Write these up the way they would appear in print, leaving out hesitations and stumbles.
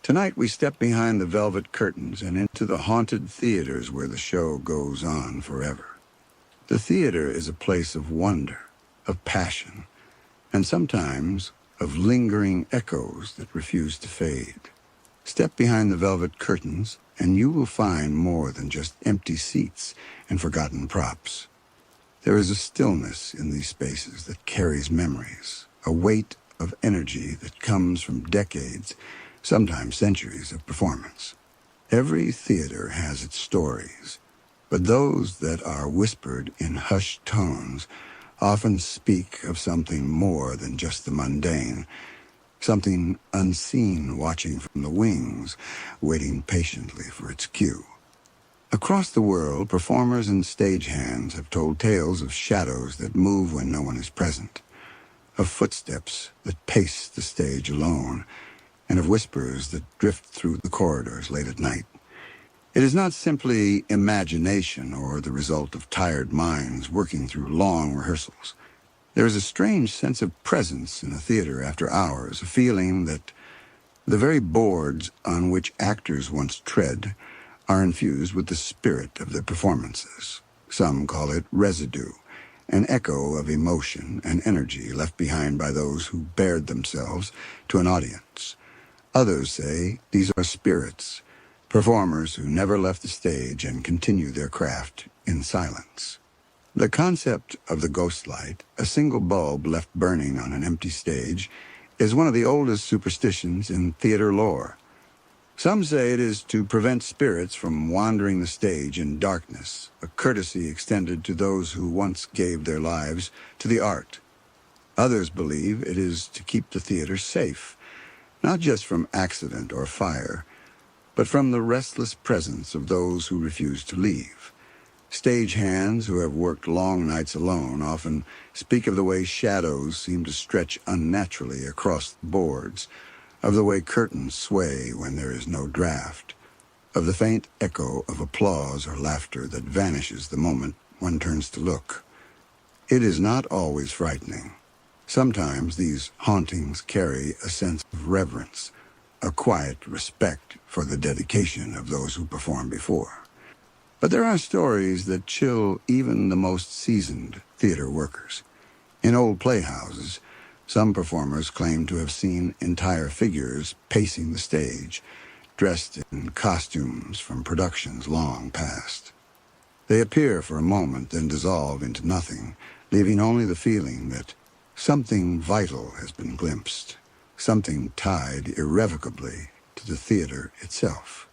Tonight we step behind the velvet curtains and into the haunted theaters where the show goes on forever. The theater is a place of wonder, of passion, and sometimes of lingering echoes that refuse to fade. Step behind the velvet curtains, and you will find more than just empty seats and forgotten props. There is a stillness in these spaces that carries memories, a weight of energy that comes from decades, sometimes centuries of performance. Every theater has its stories, but those that are whispered in hushed tones often speak of something more than just the mundane, something unseen watching from the wings, waiting patiently for its cue. Across the world, performers and stagehands have told tales of shadows that move when no one is present, of footsteps that pace the stage alone, and of whispers that drift through the corridors late at night. It is not simply imagination or the result of tired minds working through long rehearsals. There is a strange sense of presence in a theater after hours, a feeling that the very boards on which actors once tread are infused with the spirit of their performances. Some call it residue, an echo of emotion and energy left behind by those who bared themselves to an audience. Others say these are spirits, performers who never left the stage and continue their craft in silence. The concept of the ghost light, a single bulb left burning on an empty stage, is one of the oldest superstitions in theater lore. Some say it is to prevent spirits from wandering the stage in darkness, a courtesy extended to those who once gave their lives to the art. Others believe it is to keep the theater safe, not just from accident or fire, but from the restless presence of those who refuse to leave. Stagehands who have worked long nights alone often speak of the way shadows seem to stretch unnaturally across the boards, of the way curtains sway when there is no draft, of the faint echo of applause or laughter that vanishes the moment one turns to look. It is not always frightening. Sometimes these hauntings carry a sense of reverence, a quiet respect for the dedication of those who performed before. But there are stories that chill even the most seasoned theater workers. In old playhouses, some performers claim to have seen entire figures pacing the stage, dressed in costumes from productions long past. They appear for a moment, then dissolve into nothing, leaving only the feeling that something vital has been glimpsed, something tied irrevocably to the theater itself.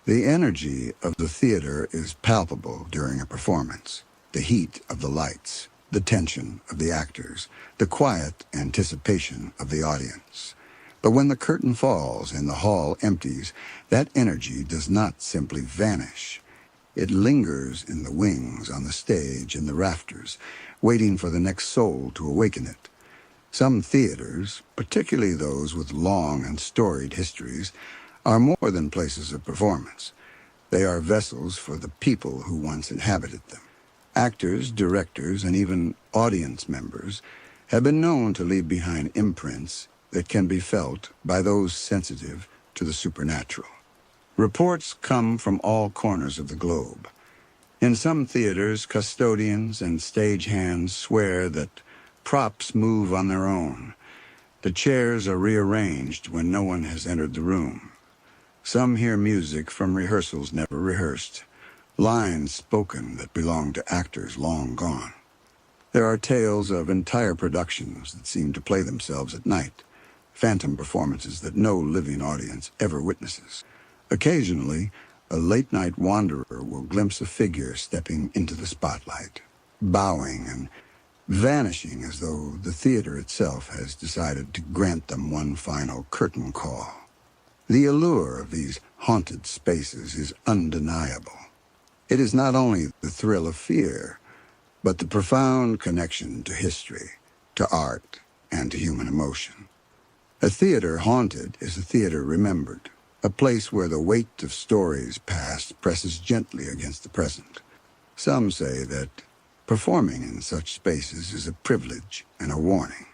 The energy of the theater is palpable during a performance. The heat of the lights, the tension of the actors, the quiet anticipation of the audience. But when the curtain falls and the hall empties, that energy does not simply vanish. It lingers in the wings, on the stage, in the rafters, waiting for the next soul to awaken it. Some theaters, particularly those with long and storied histories, are more than places of performance. They are vessels for the people who once inhabited them. Actors, directors, and even audience members have been known to leave behind imprints that can be felt by those sensitive to the supernatural. Reports come from all corners of the globe. In some theaters, custodians and stagehands swear that props move on their own. The chairs are rearranged when no one has entered the room. Some hear music from rehearsals never rehearsed, lines spoken that belong to actors long gone. There are tales of entire productions that seem to play themselves at night, phantom performances that no living audience ever witnesses. Occasionally, a late-night wanderer will glimpse a figure stepping into the spotlight, bowing and vanishing as though the theater itself has decided to grant them one final curtain call. The allure of these haunted spaces is undeniable. It is not only the thrill of fear, but the profound connection to history, to art, and to human emotion. A theater haunted is a theater remembered, a place where the weight of stories past presses gently against the present. Some say that performing in such spaces is a privilege and a warning.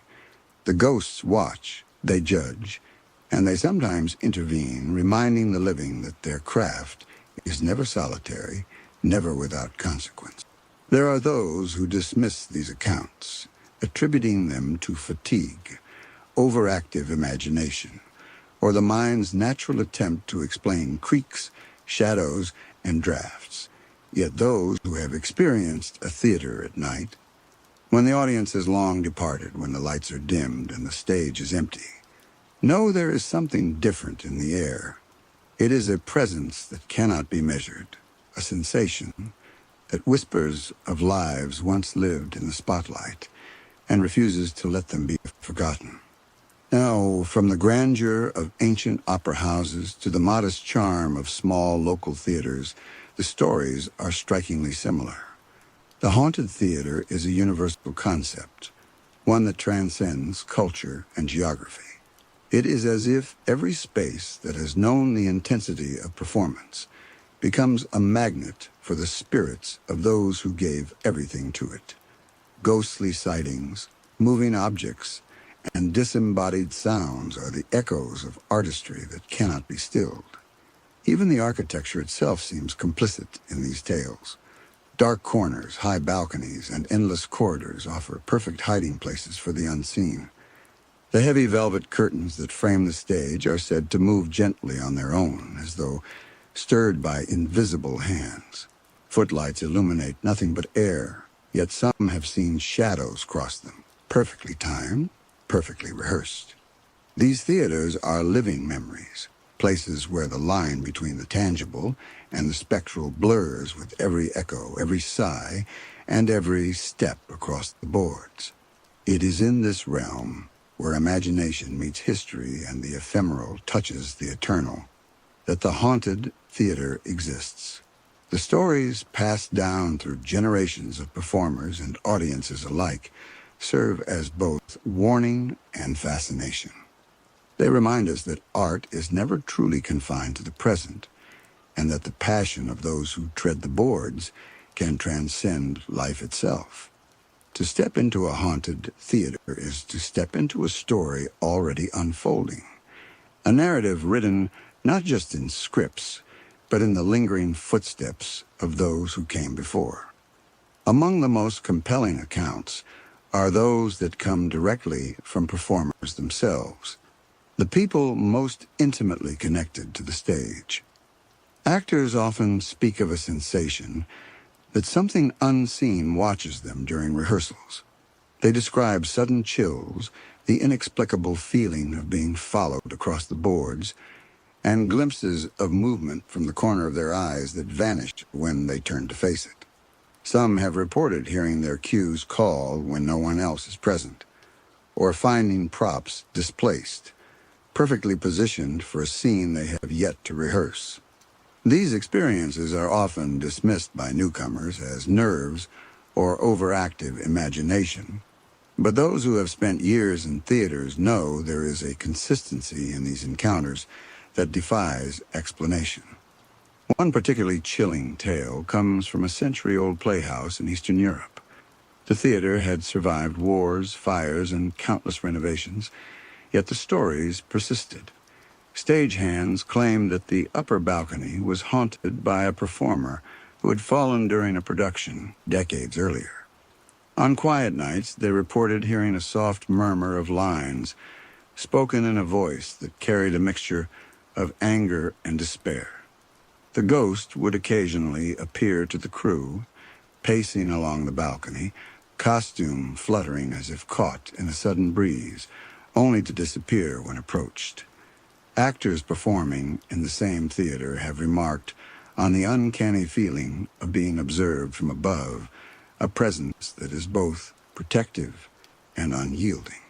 The ghosts watch, they judge, and they sometimes intervene, reminding the living that their craft is never solitary, never without consequence. There are those who dismiss these accounts, attributing them to fatigue, overactive imagination, or the mind's natural attempt to explain creaks, shadows, and drafts. Yet those who have experienced a theater at night, when the audience has long departed, when the lights are dimmed and the stage is empty, know there is something different in the air. It is a presence that cannot be measured, a sensation that whispers of lives once lived in the spotlight and refuses to let them be forgotten. Now, from the grandeur of ancient opera houses to the modest charm of small local theaters, the stories are strikingly similar. The haunted theater is a universal concept, one that transcends culture and geography. It is as if every space that has known the intensity of performance becomes a magnet for the spirits of those who gave everything to it. Ghostly sightings, moving objects, and disembodied sounds are the echoes of artistry that cannot be stilled. Even the architecture itself seems complicit in these tales. Dark corners, high balconies, and endless corridors offer perfect hiding places for the unseen. The heavy velvet curtains that frame the stage are said to move gently on their own, as though stirred by invisible hands. Footlights illuminate nothing but air, yet some have seen shadows cross them, perfectly timed, perfectly rehearsed. These theaters are living memories, places where the line between the tangible and the spectral blurs with every echo, every sigh, and every step across the boards. It is in this realm, where imagination meets history and the ephemeral touches the eternal, that the haunted theater exists. The stories passed down through generations of performers and audiences alike serve as both warning and fascination. They remind us that art is never truly confined to the present, and that the passion of those who tread the boards can transcend life itself. To step into a haunted theater is to step into a story already unfolding, a narrative written not just in scripts, but in the lingering footsteps of those who came before. Among the most compelling accounts are those that come directly from performers themselves, the people most intimately connected to the stage. Actors often speak of a sensation that something unseen watches them during rehearsals. They describe sudden chills, the inexplicable feeling of being followed across the boards, and glimpses of movement from the corner of their eyes that vanished when they turned to face it. Some have reported hearing their cues call when no one else is present, or finding props displaced, perfectly positioned for a scene they have yet to rehearse. These experiences are often dismissed by newcomers as nerves or overactive imagination, but those who have spent years in theaters know there is a consistency in these encounters that defies explanation. One particularly chilling tale comes from a century-old playhouse in Eastern Europe. The theater had survived wars, fires, and countless renovations, yet the stories persisted. Stagehands claimed that the upper balcony was haunted by a performer who had fallen during a production decades earlier. On quiet nights, they reported hearing a soft murmur of lines, spoken in a voice that carried a mixture of anger and despair. The ghost would occasionally appear to the crew, pacing along the balcony, costume fluttering as if caught in a sudden breeze, only to disappear when approached. Actors performing in the same theater have remarked on the uncanny feeling of being observed from above, a presence that is both protective and unyielding.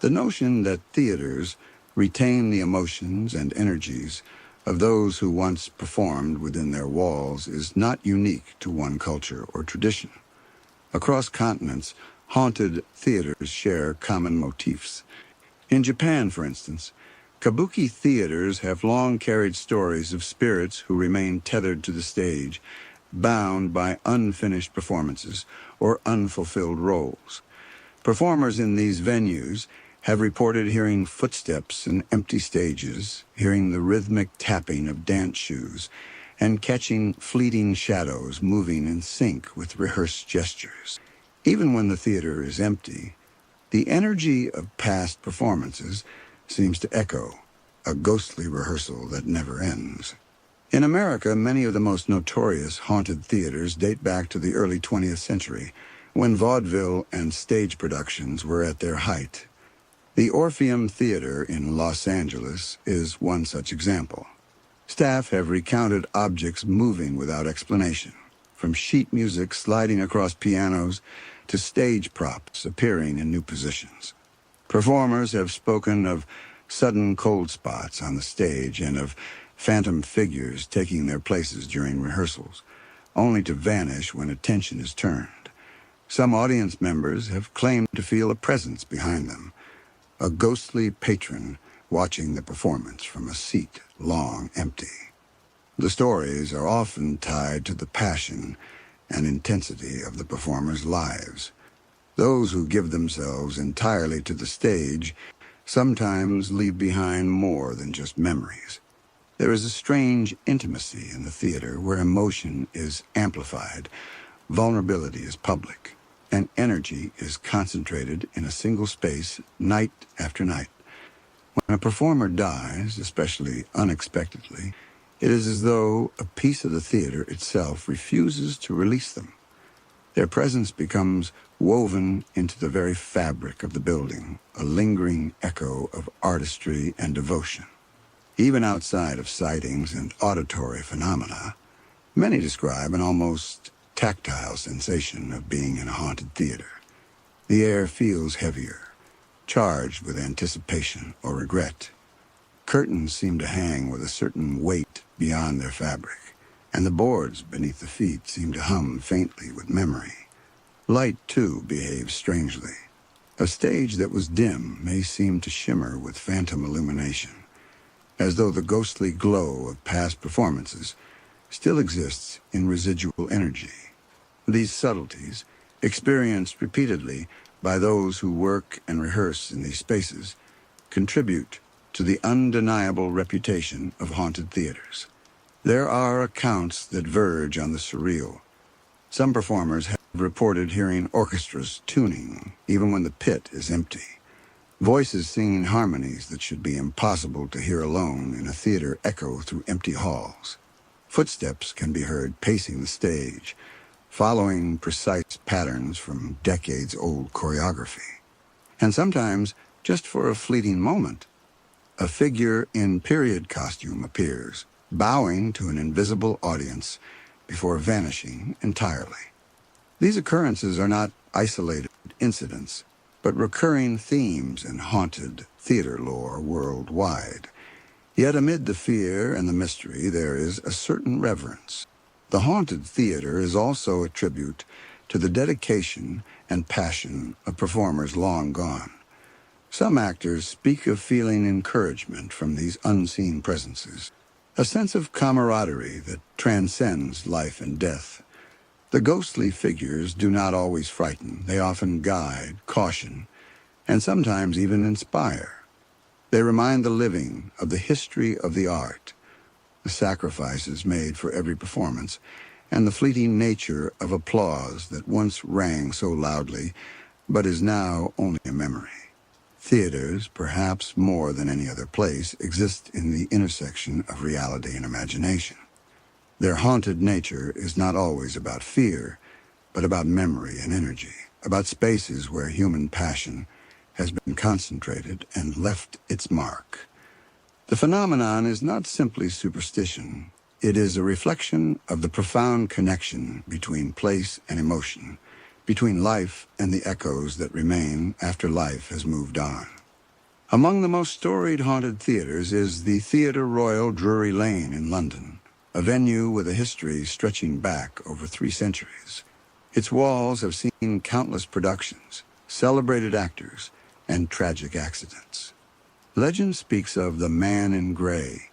The notion that theaters retain the emotions and energies of those who once performed within their walls is not unique to one culture or tradition. Across continents, haunted theaters share common motifs. In Japan, for instance, kabuki theaters have long carried stories of spirits who remain tethered to the stage, bound by unfinished performances or unfulfilled roles. Performers in these venues have reported hearing footsteps in empty stages, hearing the rhythmic tapping of dance shoes, and catching fleeting shadows moving in sync with rehearsed gestures. Even when the theater is empty, the energy of past performances seems to echo, a ghostly rehearsal that never ends. In America, many of the most notorious haunted theaters date back to the early 20th century, when vaudeville and stage productions were at their height. The Orpheum Theater in Los Angeles is one such example. Staff have recounted objects moving without explanation, from sheet music sliding across pianos to stage props appearing in new positions. Performers have spoken of sudden cold spots on the stage and of phantom figures taking their places during rehearsals, only to vanish when attention is turned. Some audience members have claimed to feel a presence behind them, a ghostly patron watching the performance from a seat long empty. The stories are often tied to the passion and intensity of the performers' lives. Those who give themselves entirely to the stage sometimes leave behind more than just memories. There is a strange intimacy in the theater where emotion is amplified, vulnerability is public, and energy is concentrated in a single space night after night. When a performer dies, especially unexpectedly, it is as though a piece of the theater itself refuses to release them. Their presence becomes woven into the very fabric of the building, a lingering echo of artistry and devotion. Even outside of sightings and auditory phenomena, many describe an almost tactile sensation of being in a haunted theater. The air feels heavier, charged with anticipation or regret. Curtains seem to hang with a certain weight beyond their fabric, and the boards beneath the feet seem to hum faintly with memory. Light, too, behaves strangely. A stage that was dim may seem to shimmer with phantom illumination, as though the ghostly glow of past performances still exists in residual energy. These subtleties, experienced repeatedly by those who work and rehearse in these spaces, contribute to the undeniable reputation of haunted theaters. There are accounts that verge on the surreal. Some performers have reported hearing orchestras tuning, even when the pit is empty. Voices singing harmonies that should be impossible to hear alone in a theater echo through empty halls. Footsteps can be heard pacing the stage, following precise patterns from decades-old choreography. And sometimes, just for a fleeting moment, a figure in period costume appears, bowing to an invisible audience before vanishing entirely. These occurrences are not isolated incidents, but recurring themes in haunted theater lore worldwide. Yet amid the fear and the mystery, there is a certain reverence. The haunted theater is also a tribute to the dedication and passion of performers long gone. Some actors speak of feeling encouragement from these unseen presences, a sense of camaraderie that transcends life and death. The ghostly figures do not always frighten. They often guide, caution, and sometimes even inspire. They remind the living of the history of the art, the sacrifices made for every performance, and the fleeting nature of applause that once rang so loudly, but is now only a memory. Theaters, perhaps more than any other place, exist in the intersection of reality and imagination. Their haunted nature is not always about fear, but about memory and energy, about spaces where human passion has been concentrated and left its mark. The phenomenon is not simply superstition. It is a reflection of the profound connection between place and emotion, between life and the echoes that remain after life has moved on. Among the most storied haunted theaters is the Theatre Royal Drury Lane in London, a venue with a history stretching back over 3 centuries. Its walls have seen countless productions, celebrated actors, and tragic accidents. Legend speaks of the Man in Gray,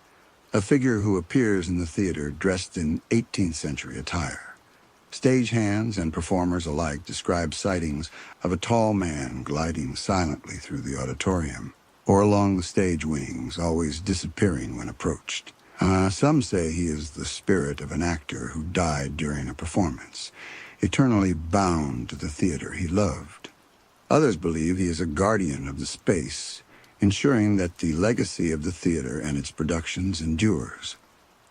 a figure who appears in the theater dressed in 18th century attire. Stagehands and performers alike describe sightings of a tall man gliding silently through the auditorium, or along the stage wings, always disappearing when approached. Some say he is the spirit of an actor who died during a performance, eternally bound to the theater he loved. Others believe he is a guardian of the space, ensuring that the legacy of the theater and its productions endures.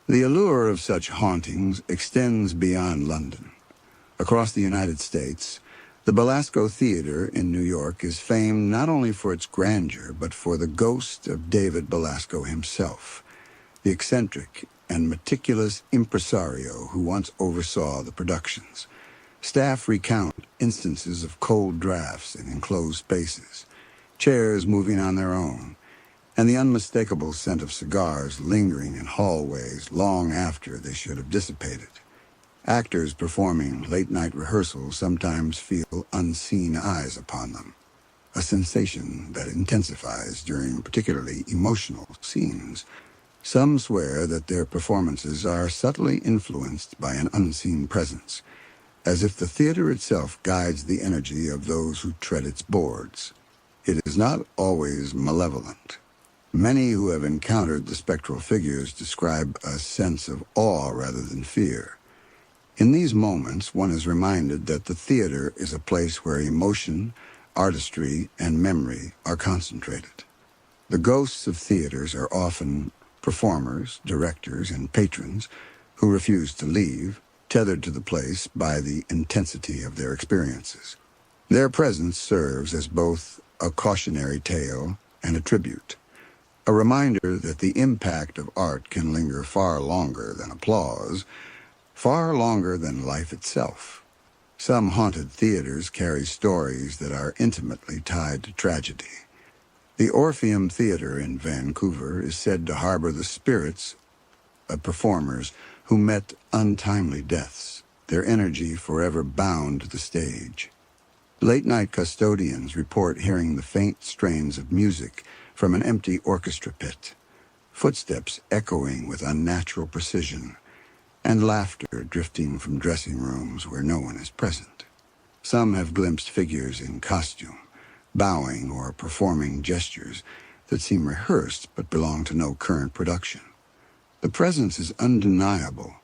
The allure of such hauntings extends beyond London. Across the United States, the Belasco Theater in New York is famed not only for its grandeur, but for the ghost of David Belasco himself, the eccentric and meticulous impresario who once oversaw the productions. Staff recount instances of cold drafts in enclosed spaces, chairs moving on their own, and the unmistakable scent of cigars lingering in hallways long after they should have dissipated. Actors performing late-night rehearsals sometimes feel unseen eyes upon them, a sensation that intensifies during particularly emotional scenes. Some swear that their performances are subtly influenced by an unseen presence, as if the theater itself guides the energy of those who tread its boards. It is not always malevolent. Many who have encountered the spectral figures describe a sense of awe rather than fear. In these moments, one is reminded that the theater is a place where emotion, artistry, and memory are concentrated. The ghosts of theaters are often performers, directors, and patrons who refuse to leave, tethered to the place by the intensity of their experiences. Their presence serves as both a cautionary tale and a tribute, a reminder that the impact of art can linger far longer than applause, far longer than life itself. Some haunted theaters carry stories that are intimately tied to tragedy. The Orpheum Theater in Vancouver is said to harbor the spirits of performers who met untimely deaths, their energy forever bound to the stage. Late-night custodians report hearing the faint strains of music from an empty orchestra pit, footsteps echoing with unnatural precision, and laughter drifting from dressing rooms where no one is present. Some have glimpsed figures in costume, bowing or performing gestures that seem rehearsed but belong to no current production. The presence is undeniable,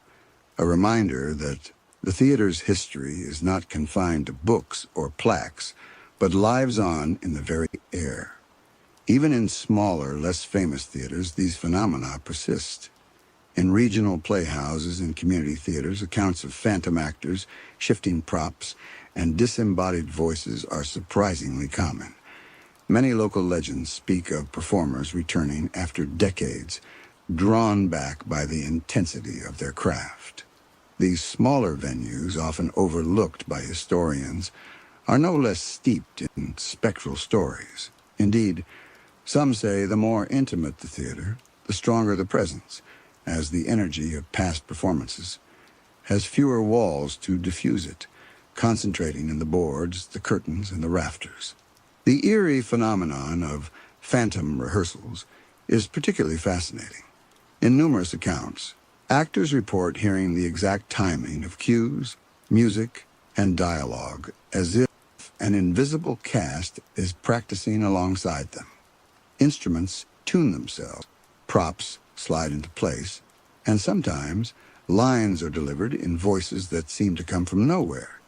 a reminder that the theater's history is not confined to books or plaques, but lives on in the very air. Even in smaller, less famous theaters, these phenomena persist. In regional playhouses and community theaters, accounts of phantom actors, shifting props, and disembodied voices are surprisingly common. Many local legends speak of performers returning after decades, drawn back by the intensity of their craft. These smaller venues, often overlooked by historians, are no less steeped in spectral stories. Indeed, some say the more intimate the theater, the stronger the presence, as the energy of past performances has fewer walls to diffuse it, concentrating in the boards, the curtains, and the rafters. The eerie phenomenon of phantom rehearsals is particularly fascinating. In numerous accounts, actors report hearing the exact timing of cues, music, and dialogue, as if an invisible cast is practicing alongside them. Instruments tune themselves, props slide into place, and sometimes lines are delivered in voices that seem to come from nowhere.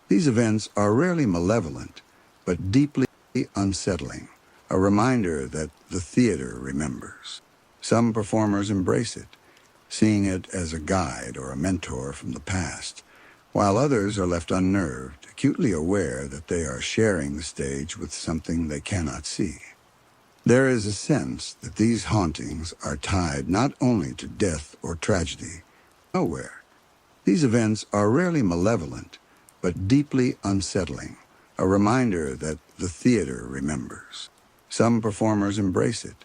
These events are rarely malevolent, but deeply unsettling, a reminder that the theater remembers. Some performers embrace it, seeing it as a guide or a mentor from the past, while others are left unnerved, acutely aware that they are sharing the stage with something they cannot see. There is a sense that these hauntings are tied not only to death or tragedy, nowhere. These events are rarely malevolent, but deeply unsettling, a reminder that the theater remembers. Some performers embrace it,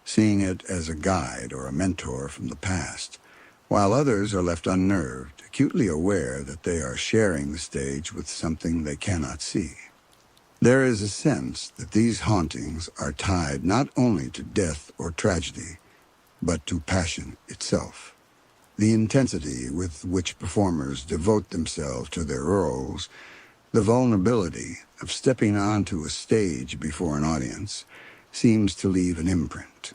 seeing it as a guide or a mentor from the past, while others are left unnerved, acutely aware that they are sharing the stage with something they cannot see. There is a sense that these hauntings are tied not only to death or tragedy, but to passion itself. The intensity with which performers devote themselves to their roles, the vulnerability of stepping onto a stage before an audience, seems to leave an imprint.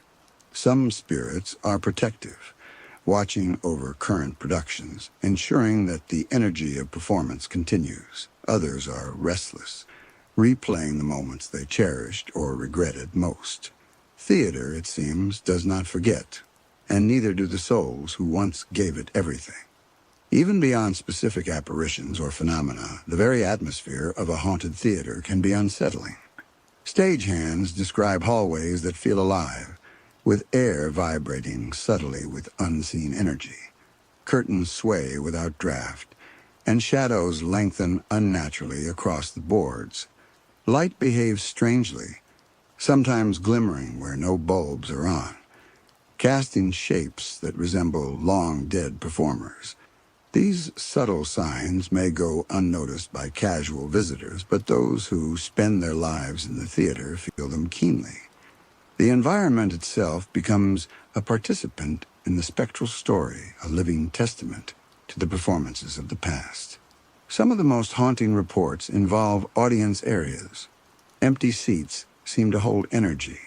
Some spirits are protective, watching over current productions, ensuring that the energy of performance continues. Others are restless, replaying the moments they cherished or regretted most. Theater, it seems, does not forget, and neither do the souls who once gave it everything. Even beyond specific apparitions or phenomena, the very atmosphere of a haunted theater can be unsettling. Stagehands describe hallways that feel alive, with air vibrating subtly with unseen energy. Curtains sway without draft, and shadows lengthen unnaturally across the boards. Light behaves strangely, sometimes glimmering where no bulbs are on, casting shapes that resemble long-dead performers. These subtle signs may go unnoticed by casual visitors, but those who spend their lives in the theater feel them keenly. The environment itself becomes a participant in the spectral story, a living testament to the performances of the past. Some of the most haunting reports involve audience areas. Empty seats seem to hold energy,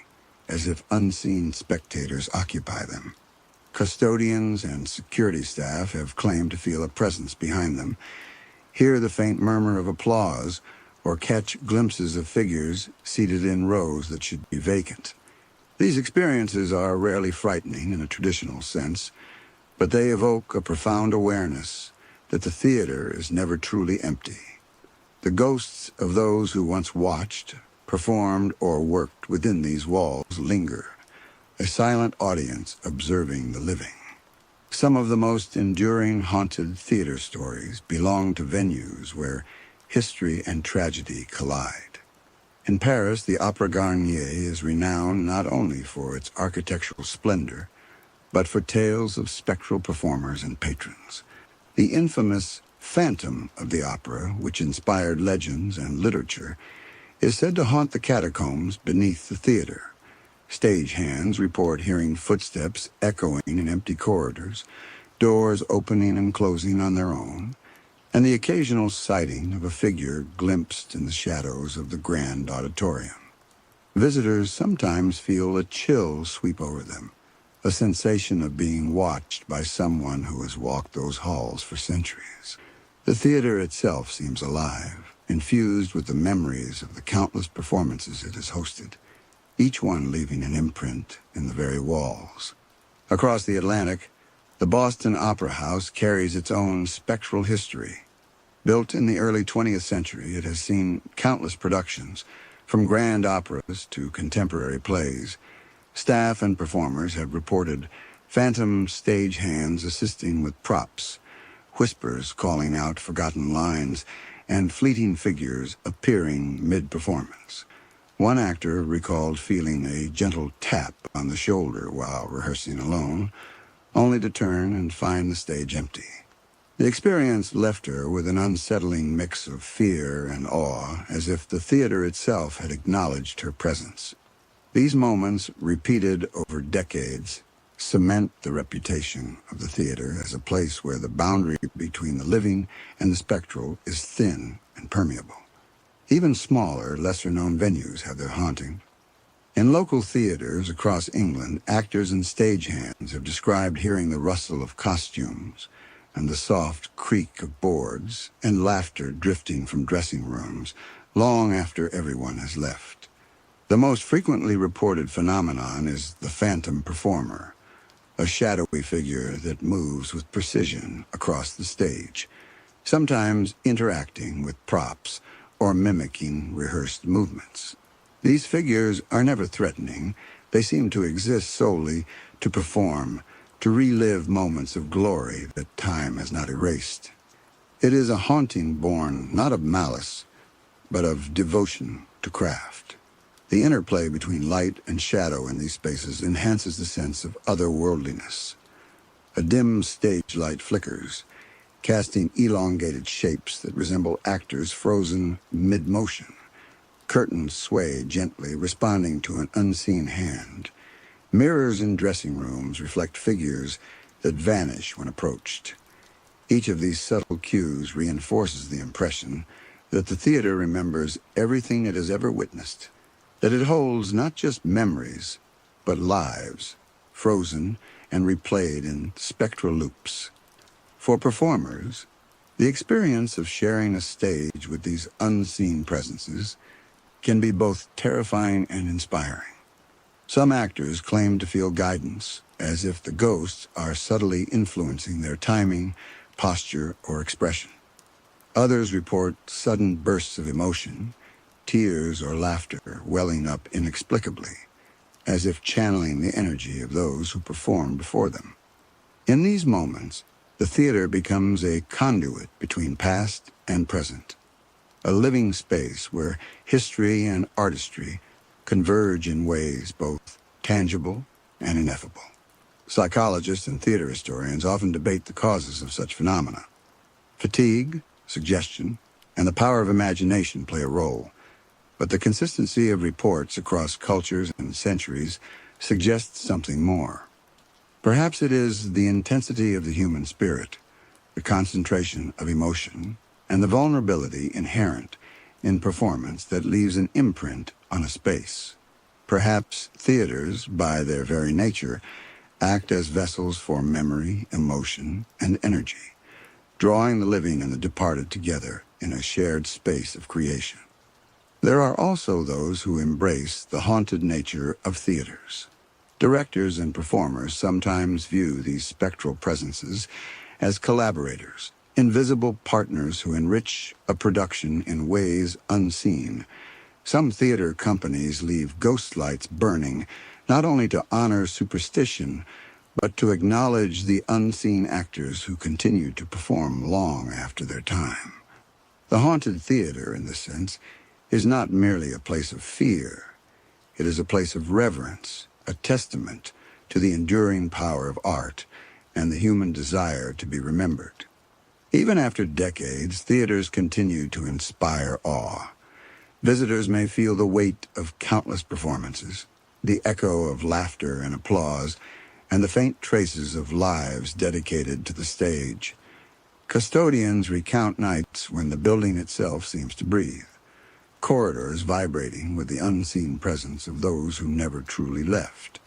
as if unseen spectators occupy them. Custodians and security staff have claimed to feel a presence behind them, hear the faint murmur of applause, or catch glimpses of figures seated in rows that should be vacant. These experiences are rarely frightening in a traditional sense, but they evoke a profound awareness that the theater is never truly empty. The ghosts of those who once watched, performed, or worked within these walls linger, a silent audience observing the living. Some of the most enduring haunted theater stories belong to venues where history and tragedy collide. In Paris, the Opéra Garnier is renowned not only for its architectural splendor, but for tales of spectral performers and patrons. The infamous Phantom of the Opera, which inspired legends and literature, is said to haunt the catacombs beneath the theater. Stagehands report hearing footsteps echoing in empty corridors, doors opening and closing on their own, and the occasional sighting of a figure glimpsed in the shadows of the grand auditorium. Visitors sometimes feel a chill sweep over them, a sensation of being watched by someone who has walked those halls for centuries. The theater itself seems alive, infused with the memories of the countless performances it has hosted, each one leaving an imprint in the very walls. Across the Atlantic, the Boston Opera House carries its own spectral history. Built in the early 20th century, it has seen countless productions, from grand operas to contemporary plays. Staff and performers have reported phantom stagehands assisting with props, whispers calling out forgotten lines, and fleeting figures appearing mid-performance. One actor recalled feeling a gentle tap on the shoulder while rehearsing alone, only to turn and find the stage empty. The experience left her with an unsettling mix of fear and awe, as if the theater itself had acknowledged her presence. These moments, repeated over decades, cement the reputation of the theater as a place where the boundary between the living and the spectral is thin and permeable. Even smaller, lesser-known venues have their haunting. In local theaters across England, actors and stagehands have described hearing the rustle of costumes and the soft creak of boards and laughter drifting from dressing rooms long after everyone has left. The most frequently reported phenomenon is the phantom performer, a shadowy figure that moves with precision across the stage, sometimes interacting with props or mimicking rehearsed movements. These figures are never threatening. They seem to exist solely to perform, to relive moments of glory that time has not erased. It is a haunting born not of malice, but of devotion to craft. The interplay between light and shadow in these spaces enhances the sense of otherworldliness. A dim stage light flickers, casting elongated shapes that resemble actors frozen mid-motion. Curtains sway gently, responding to an unseen hand. Mirrors in dressing rooms reflect figures that vanish when approached. Each of these subtle cues reinforces the impression that the theater remembers everything it has ever witnessed, that it holds not just memories, but lives, frozen and replayed in spectral loops. For performers, the experience of sharing a stage with these unseen presences can be both terrifying and inspiring. Some actors claim to feel guidance, as if the ghosts are subtly influencing their timing, posture, or expression. Others report sudden bursts of emotion, tears or laughter welling up inexplicably, as if channeling the energy of those who perform before them. In these moments, the theater becomes a conduit between past and present, a living space where history and artistry converge in ways both tangible and ineffable. Psychologists and theater historians often debate the causes of such phenomena. Fatigue, suggestion, and the power of imagination play a role, but the consistency of reports across cultures and centuries suggests something more. Perhaps it is the intensity of the human spirit, the concentration of emotion, and the vulnerability inherent in performance that leaves an imprint on a space. Perhaps theaters, by their very nature, act as vessels for memory, emotion, and energy, drawing the living and the departed together in a shared space of creation. There are also those who embrace the haunted nature of theaters. Directors and performers sometimes view these spectral presences as collaborators, invisible partners who enrich a production in ways unseen. Some theater companies leave ghost lights burning, not only to honor superstition, but to acknowledge the unseen actors who continue to perform long after their time. The haunted theater, in this sense, is not merely a place of fear. It is a place of reverence, a testament to the enduring power of art and the human desire to be remembered. Even after decades, theaters continue to inspire awe. Visitors may feel the weight of countless performances, the echo of laughter and applause, and the faint traces of lives dedicated to the stage. Custodians recount nights when the building itself seems to breathe, corridors vibrating with the unseen presence of those who never truly left.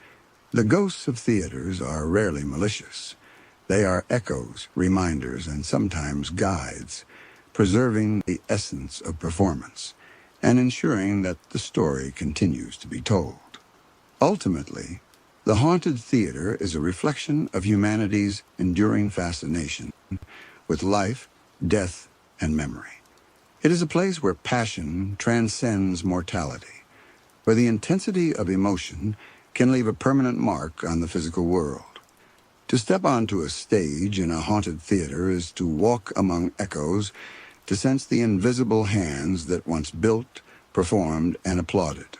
The ghosts of theaters are rarely malicious. They are echoes, reminders, and sometimes guides, preserving the essence of performance and ensuring that the story continues to be told. Ultimately, the haunted theater is a reflection of humanity's enduring fascination with life, death, and memory. It is a place where passion transcends mortality, where the intensity of emotion can leave a permanent mark on the physical world. To step onto a stage in a haunted theater is to walk among echoes, to sense the invisible hands that once built, performed, and applauded.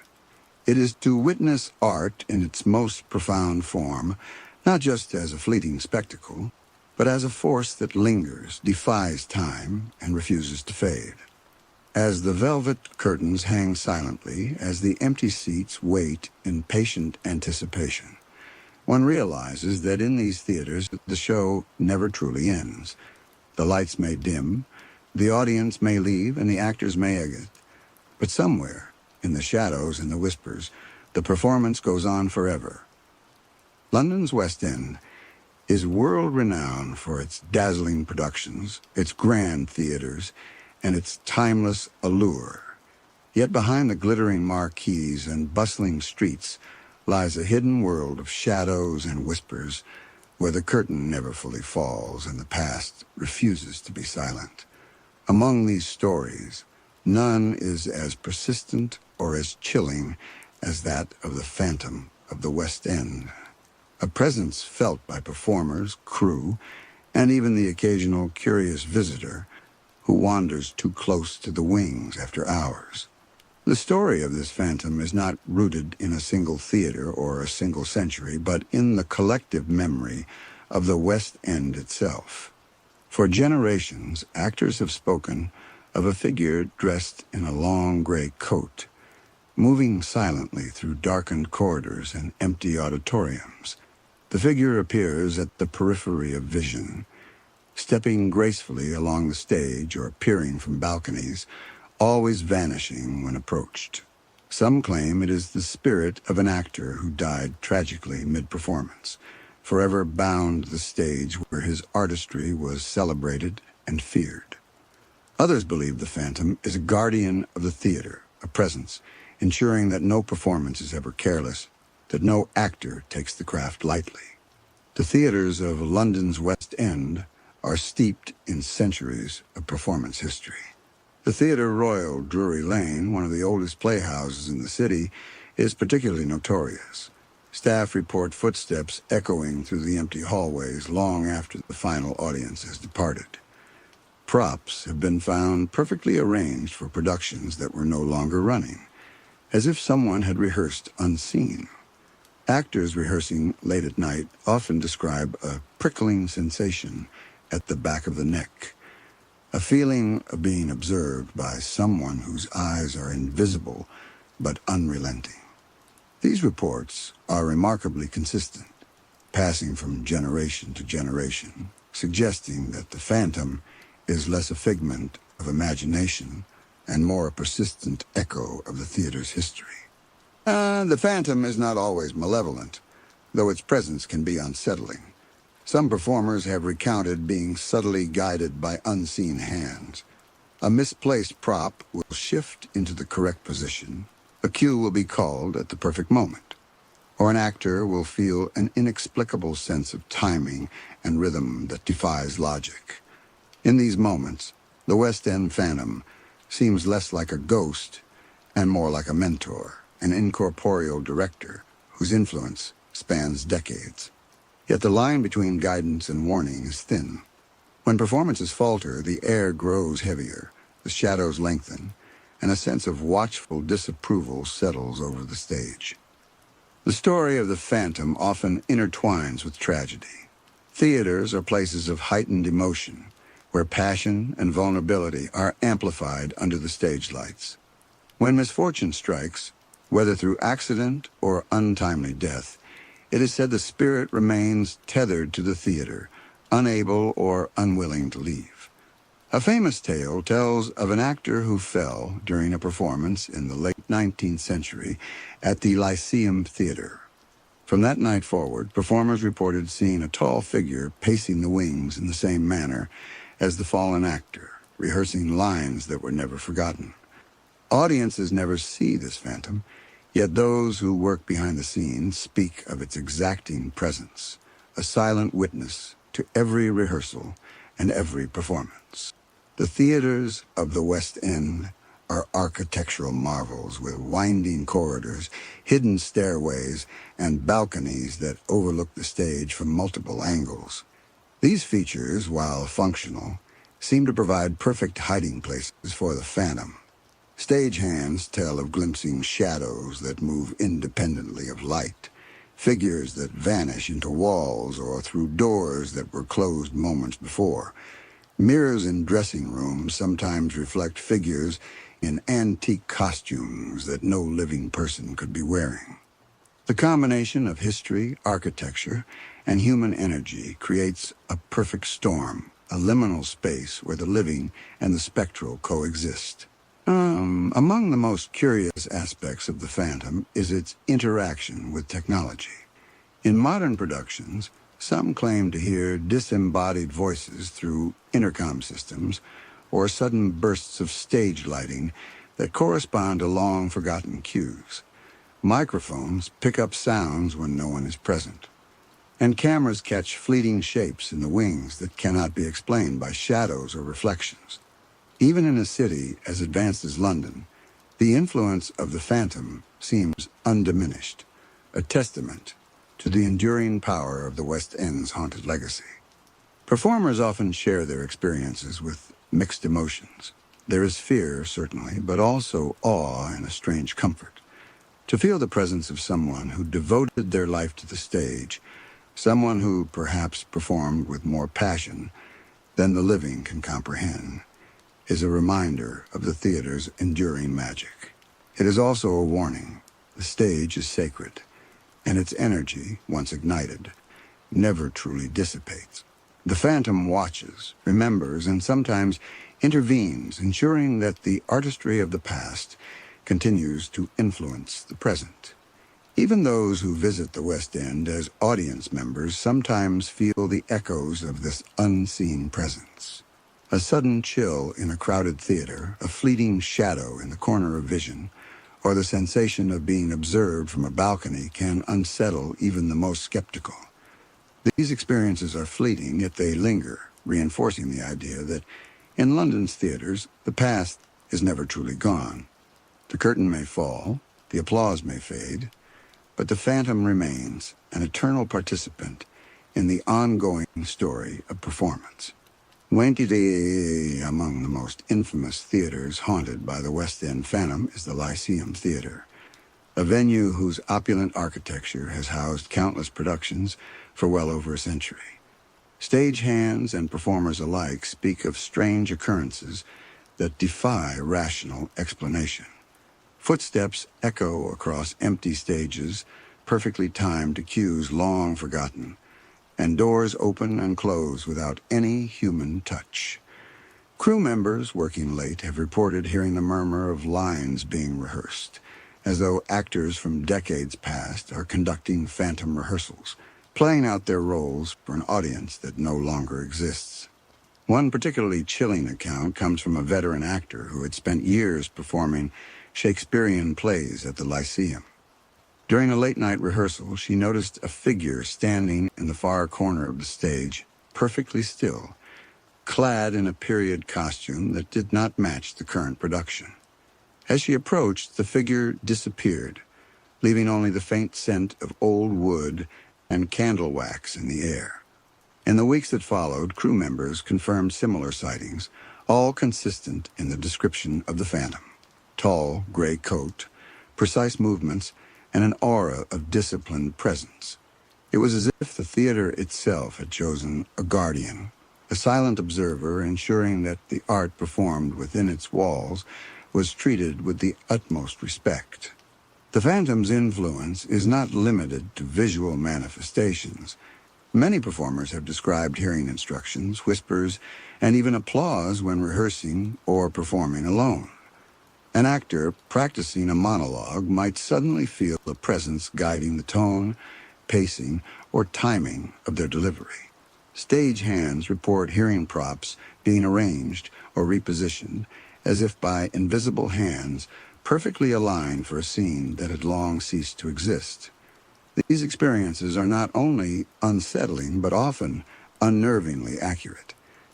It is to witness art in its most profound form, not just as a fleeting spectacle, but as a force that lingers, defies time, and refuses to fade. As the velvet curtains hang silently, as the empty seats wait in patient anticipation, one realizes that in these theaters the show never truly ends. The lights may dim, the audience may leave, and the actors may exit. But somewhere, in the shadows and the whispers, the performance goes on forever. London's West End is world-renowned for its dazzling productions, its grand theaters, and its timeless allure. Yet behind the glittering marquees and bustling streets lies a hidden world of shadows and whispers where the curtain never fully falls and the past refuses to be silent. Among these stories, none is as persistent or as chilling as that of the Phantom of the West End, a presence felt by performers, crew, and even the occasional curious visitor who wanders too close to the wings after hours. The story of this phantom is not rooted in a single theater or a single century, but in the collective memory of the West End itself. For generations, actors have spoken of a figure dressed in a long gray coat, moving silently through darkened corridors and empty auditoriums. The figure appears at the periphery of vision, stepping gracefully along the stage or peering from balconies, always vanishing when approached. Some claim it is the spirit of an actor who died tragically mid-performance, forever bound to the stage where his artistry was celebrated and feared. Others believe the phantom is a guardian of the theater, a presence, ensuring that no performance is ever careless, that no actor takes the craft lightly. The theaters of London's West End are steeped in centuries of performance history. The Theatre Royal, Drury Lane, one of the oldest playhouses in the city, is particularly notorious. Staff report footsteps echoing through the empty hallways long after the final audience has departed. Props have been found perfectly arranged for productions that were no longer running, as if someone had rehearsed unseen. Actors rehearsing late at night often describe a prickling sensation at the back of the neck, a feeling of being observed by someone whose eyes are invisible but unrelenting. These reports are remarkably consistent, passing from generation to generation, suggesting that the phantom is less a figment of imagination and more a persistent echo of the theater's history. The phantom is not always malevolent, though its presence can be unsettling. Some performers have recounted being subtly guided by unseen hands. A misplaced prop will shift into the correct position, a cue will be called at the perfect moment, or an actor will feel an inexplicable sense of timing and rhythm that defies logic. In these moments, the West End phantom seems less like a ghost and more like a mentor, an incorporeal director whose influence spans decades. Yet the line between guidance and warning is thin. When performances falter, the air grows heavier, the shadows lengthen, and a sense of watchful disapproval settles over the stage. The story of the phantom often intertwines with tragedy. Theaters are places of heightened emotion, where passion and vulnerability are amplified under the stage lights. When misfortune strikes, whether through accident or untimely death, it is said the spirit remains tethered to the theater, unable or unwilling to leave. A famous tale tells of an actor who fell during a performance in the late 19th century at the Lyceum Theater. From that night forward, performers reported seeing a tall figure pacing the wings in the same manner as the fallen actor, rehearsing lines that were never forgotten. Audiences never see this phantom, yet those who work behind the scenes speak of its exacting presence, a silent witness to every rehearsal and every performance. The theaters of the West End are architectural marvels with winding corridors, hidden stairways, and balconies that overlook the stage from multiple angles. These features, while functional, seem to provide perfect hiding places for the phantom. Stagehands tell of glimpsing shadows that move independently of light, figures that vanish into walls or through doors that were closed moments before. Mirrors in dressing rooms sometimes reflect figures in antique costumes that no living person could be wearing. The combination of history, architecture, and human energy creates a perfect storm, a liminal space where the living and the spectral coexist. Among the most curious aspects of the phantom is its interaction with technology. In modern productions, some claim to hear disembodied voices through intercom systems or sudden bursts of stage lighting that correspond to long-forgotten cues. Microphones pick up sounds when no one is present, and cameras catch fleeting shapes in the wings that cannot be explained by shadows or reflections. Even in a city as advanced as London, the influence of the phantom seems undiminished, a testament to the enduring power of the West End's haunted legacy. Performers often share their experiences with mixed emotions. There is fear, certainly, but also awe and a strange comfort. To feel the presence of someone who devoted their life to the stage, someone who perhaps performed with more passion than the living can comprehend, is a reminder of the theater's enduring magic. It is also a warning. The stage is sacred, and its energy, once ignited, never truly dissipates. The phantom watches, remembers, and sometimes intervenes, ensuring that the artistry of the past continues to influence the present. Even those who visit the West End as audience members sometimes feel the echoes of this unseen presence. A sudden chill in a crowded theater, a fleeting shadow in the corner of vision, or the sensation of being observed from a balcony can unsettle even the most skeptical. These experiences are fleeting, yet they linger, reinforcing the idea that in London's theaters, the past is never truly gone. The curtain may fall, the applause may fade, but the phantom remains an eternal participant in the ongoing story of performance. Among the most infamous theaters haunted by the West End phantom is the Lyceum Theatre, a venue whose opulent architecture has housed countless productions for well over a century. Stagehands and performers alike speak of strange occurrences that defy rational explanation. Footsteps echo across empty stages, perfectly timed to cues long forgotten, and doors open and close without any human touch. Crew members working late have reported hearing the murmur of lines being rehearsed, as though actors from decades past are conducting phantom rehearsals, playing out their roles for an audience that no longer exists. One particularly chilling account comes from a veteran actor who had spent years performing Shakespearean plays at the Lyceum. During a late-night rehearsal, she noticed a figure standing in the far corner of the stage, perfectly still, clad in a period costume that did not match the current production. As she approached, the figure disappeared, leaving only the faint scent of old wood and candle wax in the air. In the weeks that followed, crew members confirmed similar sightings, all consistent in the description of the phantom. Tall, gray coat, precise movements, and an aura of disciplined presence. It was as if the theater itself had chosen a guardian, a silent observer ensuring that the art performed within its walls was treated with the utmost respect. The phantom's influence is not limited to visual manifestations. Many performers have described hearing instructions, whispers, and even applause when rehearsing or performing alone. An actor practicing a monologue might suddenly feel a presence guiding the tone, pacing, or timing of their delivery. Stagehands report hearing props being arranged or repositioned as if by invisible hands perfectly aligned for a scene that had long ceased to exist. These experiences are not only unsettling but often unnervingly accurate,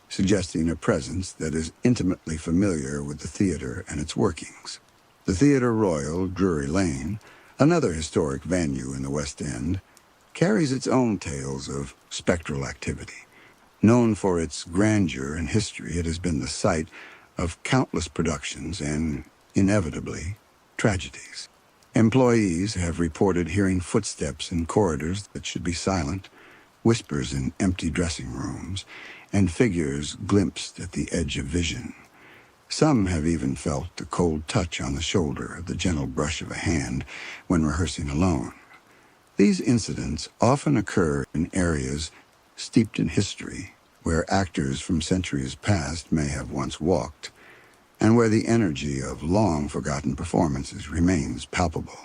suggesting a presence that is intimately familiar with the theater and its workings. The Theatre Royal, Drury Lane, another historic venue in the West End, carries its own tales of spectral activity. Known for its grandeur and history, it has been the site of countless productions and, inevitably, tragedies. Employees have reported hearing footsteps in corridors that should be silent, whispers in empty dressing rooms, and figures glimpsed at the edge of vision. Some have even felt the cold touch on the shoulder, the gentle brush of a hand when rehearsing alone. These incidents often occur in areas steeped in history, where actors from centuries past may have once walked, and where the energy of long-forgotten performances remains palpable.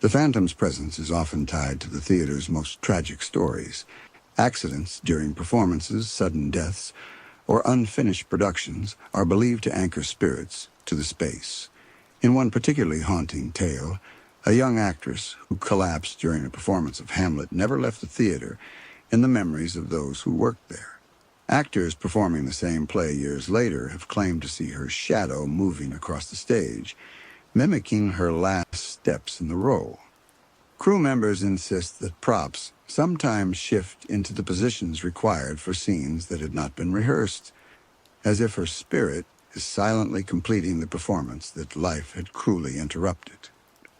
The phantom's presence is often tied to the theater's most tragic stories. Accidents during performances, sudden deaths, or unfinished productions are believed to anchor spirits to the space. In one particularly haunting tale, a young actress who collapsed during a performance of Hamlet never left the theater in the memories of those who worked there. Actors performing the same play years later have claimed to see her shadow moving across the stage, mimicking her last steps in the role. Crew members insist that props sometimes shift into the positions required for scenes that had not been rehearsed, as if her spirit is silently completing the performance that life had cruelly interrupted.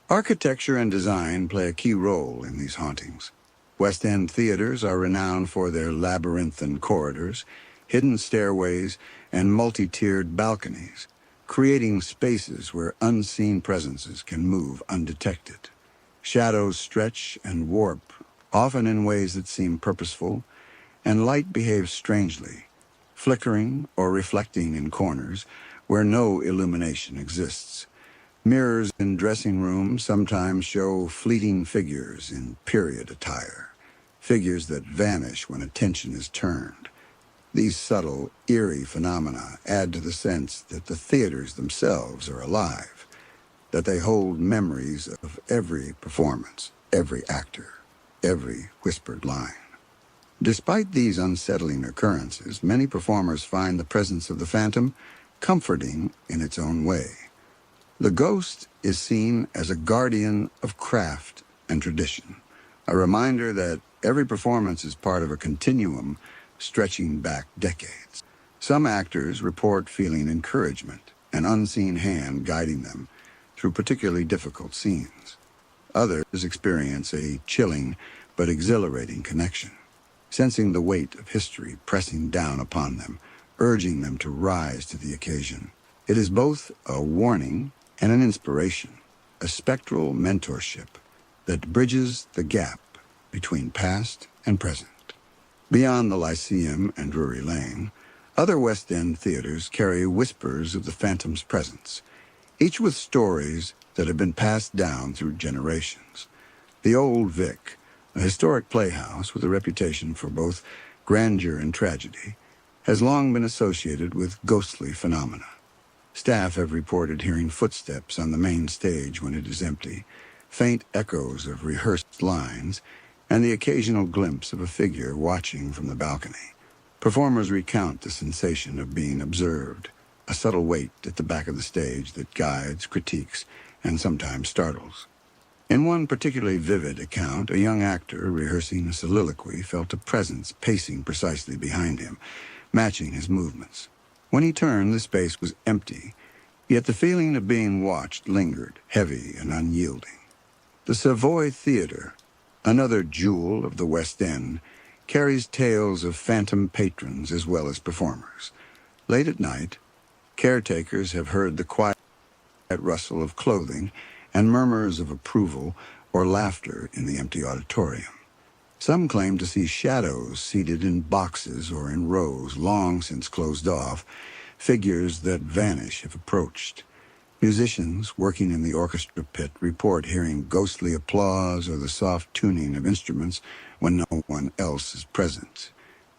Architecture and design play a key role in these hauntings. West End theaters are renowned for their labyrinthine corridors, hidden stairways, and multi-tiered balconies, creating spaces where unseen presences can move undetected. Shadows stretch and warp, often in ways that seem purposeful, and light behaves strangely, flickering or reflecting in corners where no illumination exists. Mirrors in dressing rooms sometimes show fleeting figures in period attire, figures that vanish when attention is turned. These subtle, eerie phenomena add to the sense that the theaters themselves are alive, that they hold memories of every performance, every actor, every whispered line. Despite these unsettling occurrences, many performers find the presence of the phantom comforting in its own way. The ghost is seen as a guardian of craft and tradition, a reminder that every performance is part of a continuum stretching back decades. Some actors report feeling encouragement, an unseen hand guiding them through particularly difficult scenes. Others experience a chilling but exhilarating connection, sensing the weight of history pressing down upon them, urging them to rise to the occasion. It is both a warning and an inspiration, a spectral mentorship that bridges the gap between past and present. Beyond the Lyceum and Drury Lane, other West End theaters carry whispers of the phantom's presence, each with stories that have been passed down through generations. The Old Vic, a historic playhouse with a reputation for both grandeur and tragedy, has long been associated with ghostly phenomena. Staff have reported hearing footsteps on the main stage when it is empty, faint echoes of rehearsed lines, and the occasional glimpse of a figure watching from the balcony. Performers recount the sensation of being observed, a subtle weight at the back of the stage that guides, critiques, and sometimes startles. In one particularly vivid account, a young actor rehearsing a soliloquy felt a presence pacing precisely behind him, matching his movements. When he turned, the space was empty, yet the feeling of being watched lingered, heavy and unyielding. The Savoy Theatre, another jewel of the West End, carries tales of phantom patrons as well as performers. Late at night, caretakers have heard the quiet rustle of clothing and murmurs of approval or laughter in the empty auditorium. Some claim to see shadows seated in boxes or in rows long since closed off, figures that vanish if approached. Musicians working in the orchestra pit report hearing ghostly applause or the soft tuning of instruments when no one else is present.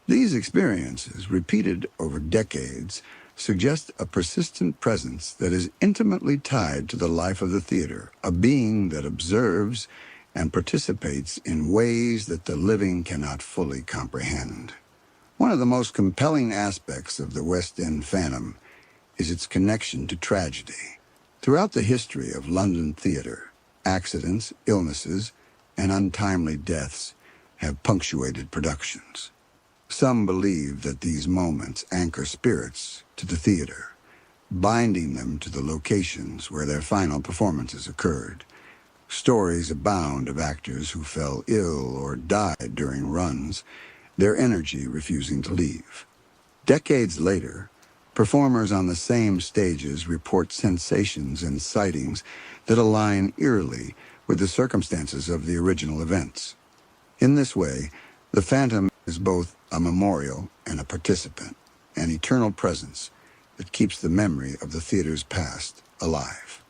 These experiences, repeated over decades, suggest a persistent presence that is intimately tied to the life of the theater, a being that observes and participates in ways that the living cannot fully comprehend. One of the most compelling aspects of the West End phantom is its connection to tragedy. Throughout the history of London theater, accidents, illnesses, and untimely deaths have punctuated productions. Some believe that these moments anchor spirits to the theater, binding them to the locations where their final performances occurred. Stories abound of actors who fell ill or died during runs, their energy refusing to leave. Decades later, performers on the same stages report sensations and sightings that align eerily with the circumstances of the original events. In this way, the phantom is both a memorial and a participant, an eternal presence that keeps the memory of the theater's past alive.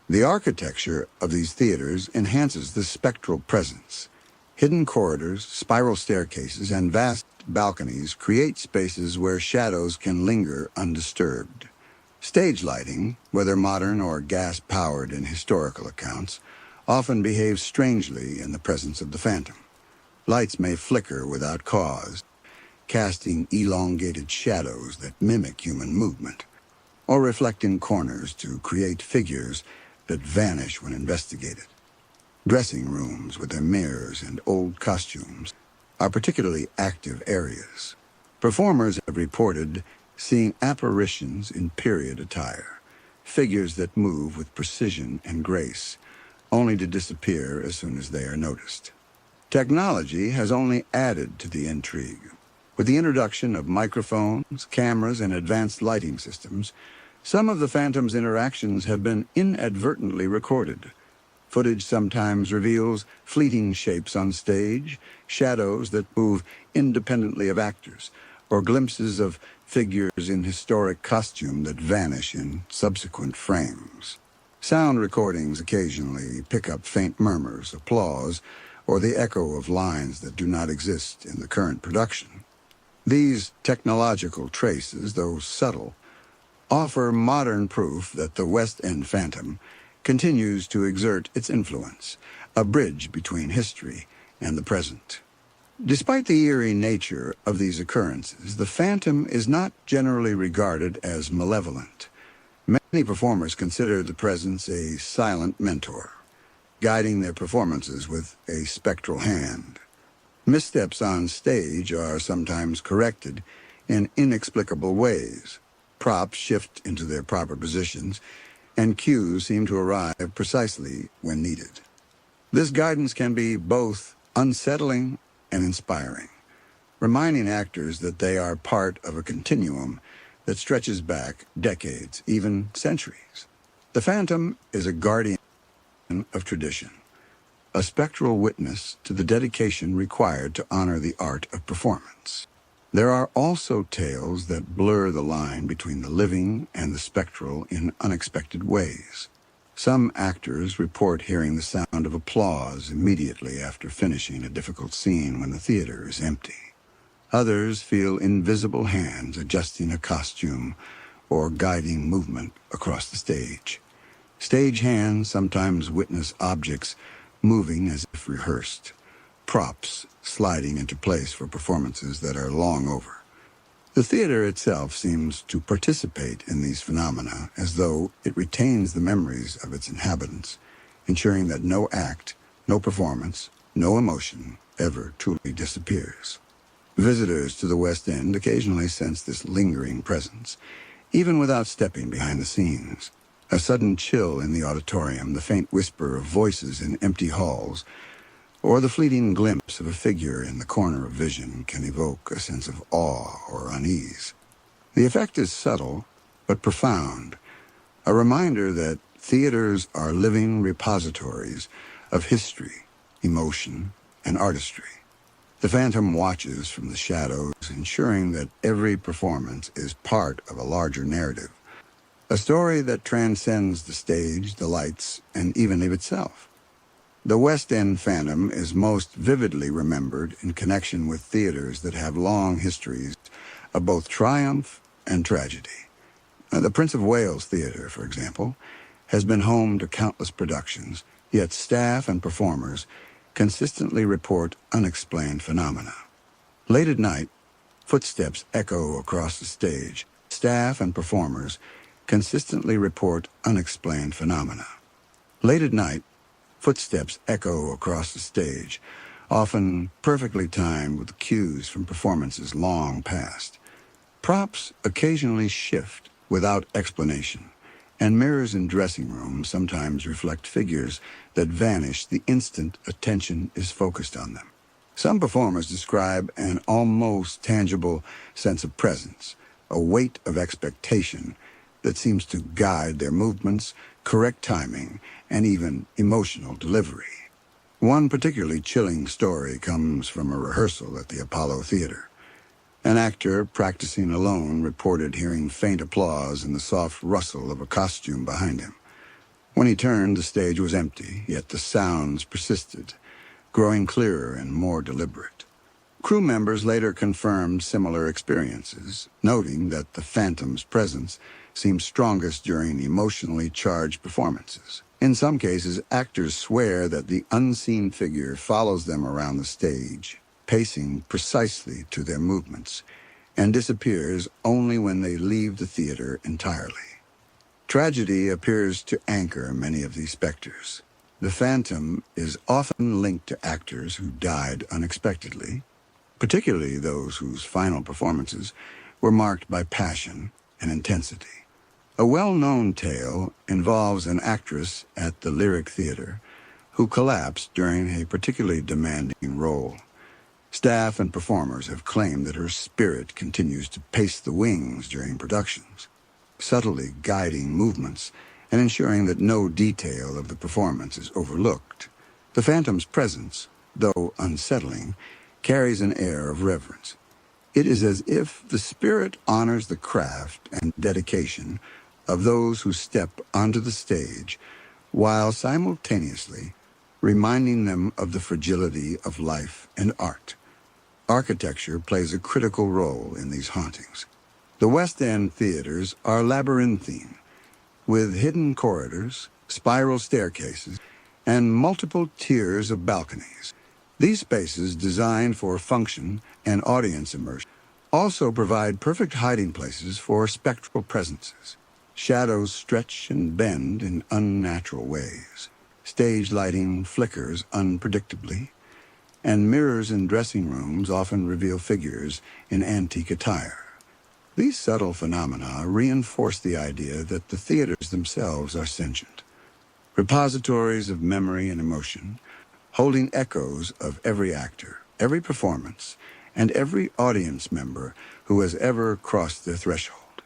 The architecture of these theaters enhances the spectral presence. Hidden corridors, spiral staircases, and vast balconies create spaces where shadows can linger undisturbed. Stage lighting, whether modern or gas-powered in historical accounts, often behaves strangely in the presence of the phantom. Lights may flicker without cause, casting elongated shadows that mimic human movement, or reflect in corners to create figures that vanish when investigated. Dressing rooms with their mirrors and old costumes are particularly active areas. Performers have reported seeing apparitions in period attire, figures that move with precision and grace, only to disappear as soon as they are noticed. Technology has only added to the intrigue. With the introduction of microphones, cameras, and advanced lighting systems, some of the phantom's interactions have been inadvertently recorded. Footage sometimes reveals fleeting shapes on stage, shadows that move independently of actors, or glimpses of figures in historic costume that vanish in subsequent frames. Sound recordings occasionally pick up faint murmurs, applause, or the echo of lines that do not exist in the current production. These technological traces, though subtle, offer modern proof that the West End phantom continues to exert its influence, a bridge between history and the present. Despite the eerie nature of these occurrences, the phantom is not generally regarded as malevolent. Many performers consider the presence a silent mentor, guiding their performances with a spectral hand. Missteps on stage are sometimes corrected in inexplicable ways. Props shift into their proper positions, and cues seem to arrive precisely when needed. This guidance can be both unsettling and inspiring, reminding actors that they are part of a continuum that stretches back decades, even centuries. The phantom is a guardian of tradition, a spectral witness to the dedication required to honor the art of performance. There are also tales that blur the line between the living and the spectral in unexpected ways. Some actors report hearing the sound of applause immediately after finishing a difficult scene when the theater is empty. Others feel invisible hands adjusting a costume or guiding movement across the stage. Stage hands sometimes witness objects moving as if rehearsed, props sliding into place for performances that are long over. The theater itself seems to participate in these phenomena as though it retains the memories of its inhabitants, ensuring that no act, no performance, no emotion ever truly disappears. Visitors to the West End occasionally sense this lingering presence, even without stepping behind the scenes. A sudden chill in the auditorium, the faint whisper of voices in empty halls, or the fleeting glimpse of a figure in the corner of vision can evoke a sense of awe or unease. The effect is subtle, but profound, a reminder that theaters are living repositories of history, emotion, and artistry. The phantom watches from the shadows, ensuring that every performance is part of a larger narrative, a story that transcends the stage, the lights, and even of itself. The West End phantom is most vividly remembered in connection with theaters that have long histories of both triumph and tragedy. The Prince of Wales Theatre, for example, has been home to countless productions, yet staff and performers consistently report unexplained phenomena. Late at night, footsteps echo across the stage. Staff and performers consistently report unexplained phenomena. Late at night, footsteps echo across the stage, often perfectly timed with cues from performances long past. Props occasionally shift without explanation, and mirrors in dressing rooms sometimes reflect figures that vanish the instant attention is focused on them. Some performers describe an almost tangible sense of presence, a weight of expectation that seems to guide their movements, correct timing, and even emotional delivery. One particularly chilling story comes from a rehearsal at the Apollo Theater. An actor practicing alone reported hearing faint applause and the soft rustle of a costume behind him. When he turned, the stage was empty, yet the sounds persisted, growing clearer and more deliberate. Crew members later confirmed similar experiences, noting that the phantom's presence seems strongest during emotionally charged performances. In some cases, actors swear that the unseen figure follows them around the stage, pacing precisely to their movements, and disappears only when they leave the theater entirely. Tragedy appears to anchor many of these specters. The phantom is often linked to actors who died unexpectedly, particularly those whose final performances were marked by passion and intensity. A well-known tale involves an actress at the Lyric Theater who collapsed during a particularly demanding role. Staff and performers have claimed that her spirit continues to pace the wings during productions, subtly guiding movements and ensuring that no detail of the performance is overlooked. The Phantom's presence, though unsettling, carries an air of reverence. It is as if the spirit honors the craft and dedication of those who step onto the stage, while simultaneously reminding them of the fragility of life and art. Architecture plays a critical role in these hauntings. The West End theaters are labyrinthine, with hidden corridors, spiral staircases, and multiple tiers of balconies. These spaces, designed for function and audience immersion, also provide perfect hiding places for spectral presences. Shadows stretch and bend in unnatural ways. Stage lighting flickers unpredictably, and mirrors in dressing rooms often reveal figures in antique attire. These subtle phenomena reinforce the idea that the theaters themselves are sentient, repositories of memory and emotion, holding echoes of every actor, every performance, and every audience member who has ever crossed their threshold.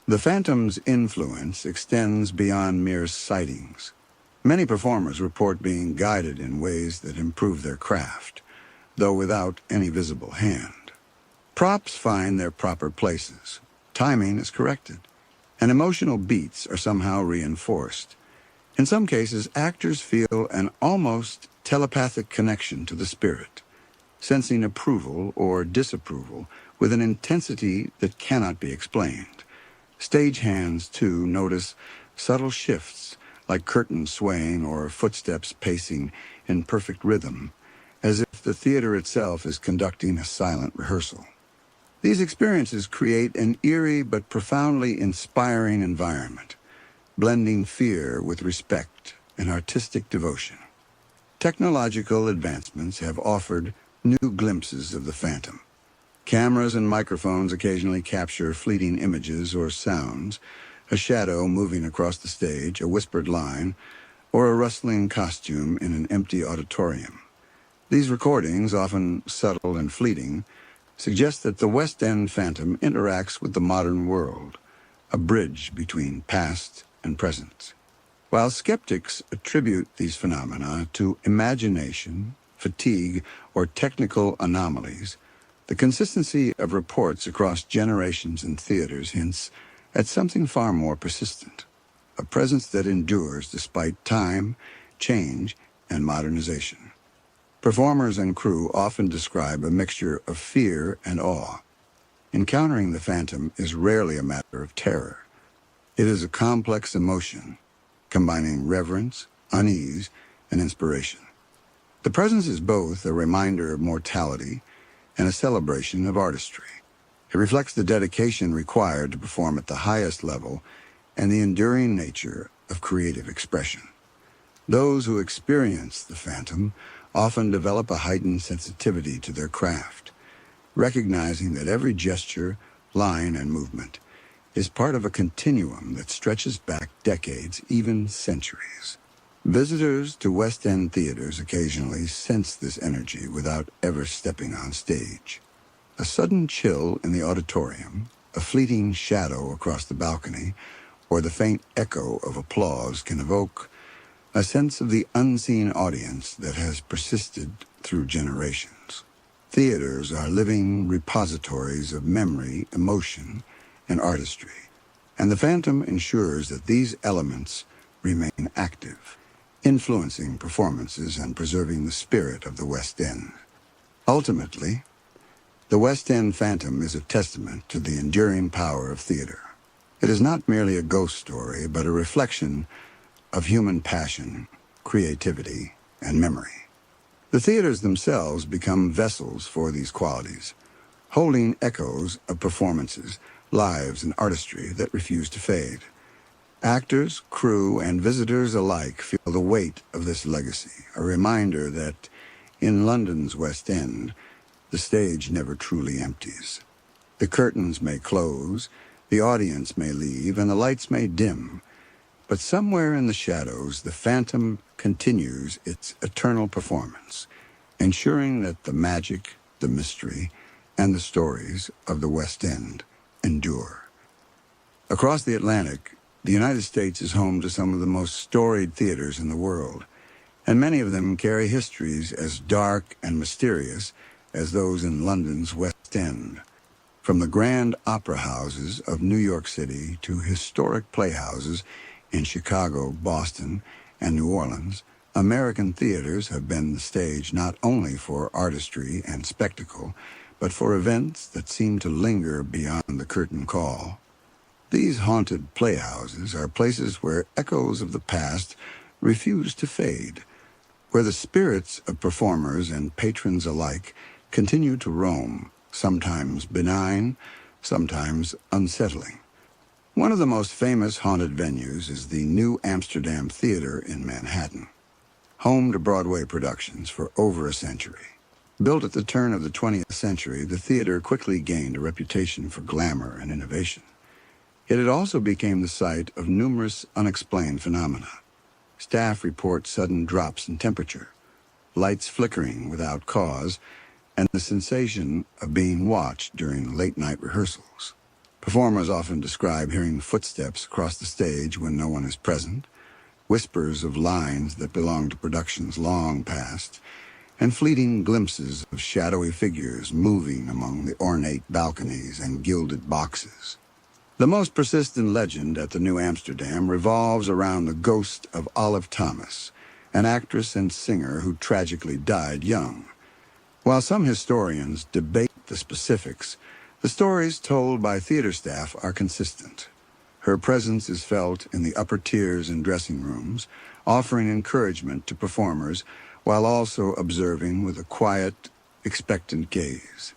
The Phantom's influence extends beyond mere sightings. Many performers report being guided in ways that improve their craft, though without any visible hand. Props find their proper places, timing is corrected, and emotional beats are somehow reinforced. In some cases, actors feel an almost telepathic connection to the spirit, sensing approval or disapproval with an intensity that cannot be explained. Stagehands, too, notice subtle shifts, like curtains swaying or footsteps pacing in perfect rhythm, as if the theater itself is conducting a silent rehearsal. These experiences create an eerie but profoundly inspiring environment, blending fear with respect and artistic devotion. Technological advancements have offered new glimpses of the Phantom. Cameras and microphones occasionally capture fleeting images or sounds, a shadow moving across the stage, a whispered line, or a rustling costume in an empty auditorium. These recordings, often subtle and fleeting, suggest that the West End Phantom interacts with the modern world, a bridge between past and present. While skeptics attribute these phenomena to imagination, fatigue, or technical anomalies, the consistency of reports across generations and theaters hints at something far more persistent, a presence that endures despite time, change, and modernization. Performers and crew often describe a mixture of fear and awe. Encountering the Phantom is rarely a matter of terror. It is a complex emotion, combining reverence, unease, and inspiration. The presence is both a reminder of mortality and a celebration of artistry. It reflects the dedication required to perform at the highest level and the enduring nature of creative expression. Those who experience the Phantom often develop a heightened sensitivity to their craft, recognizing that every gesture, line, and movement is part of a continuum that stretches back decades, even centuries. Visitors to West End theaters occasionally sense this energy without ever stepping on stage. A sudden chill in the auditorium, a fleeting shadow across the balcony, or the faint echo of applause can evoke a sense of the unseen audience that has persisted through generations. Theaters are living repositories of memory, emotion, and artistry, and the Phantom ensures that these elements remain active, influencing performances and preserving the spirit of the West End. Ultimately, the West End Phantom is a testament to the enduring power of theater. It is not merely a ghost story, but a reflection of human passion, creativity, and memory. The theaters themselves become vessels for these qualities, holding echoes of performances, lives, and artistry that refuse to fade. Actors, crew, and visitors alike feel the weight of this legacy, a reminder that in London's West End, the stage never truly empties. The curtains may close, the audience may leave, and the lights may dim, but somewhere in the shadows, the Phantom continues its eternal performance, ensuring that the magic, the mystery, and the stories of the West End endure. Across the Atlantic, The United States is home to some of the most storied theaters in the world, and many of them carry histories as dark and mysterious as those in London's West End. From the grand opera houses of New York City to historic playhouses in Chicago, Boston, and New Orleans, American theaters have been the stage not only for artistry and spectacle, but for events that seem to linger beyond the curtain call. These haunted playhouses are places where echoes of the past refuse to fade, where the spirits of performers and patrons alike continue to roam, sometimes benign, sometimes unsettling. One of the most famous haunted venues is the New Amsterdam Theater in Manhattan, home to Broadway productions for over a century. Built at the turn of the 20th century, the theater quickly gained a reputation for glamour and innovation. Yet it also became the site of numerous unexplained phenomena. Staff report sudden drops in temperature, lights flickering without cause, and the sensation of being watched during late-night rehearsals. Performers often describe hearing footsteps across the stage when no one is present, whispers of lines that belong to productions long past, and fleeting glimpses of shadowy figures moving among the ornate balconies and gilded boxes. The most persistent legend at the New Amsterdam revolves around the ghost of Olive Thomas, an actress and singer who tragically died young. While some historians debate the specifics, the stories told by theater staff are consistent. Her presence is felt in the upper tiers and dressing rooms, offering encouragement to performers while also observing with a quiet, expectant gaze.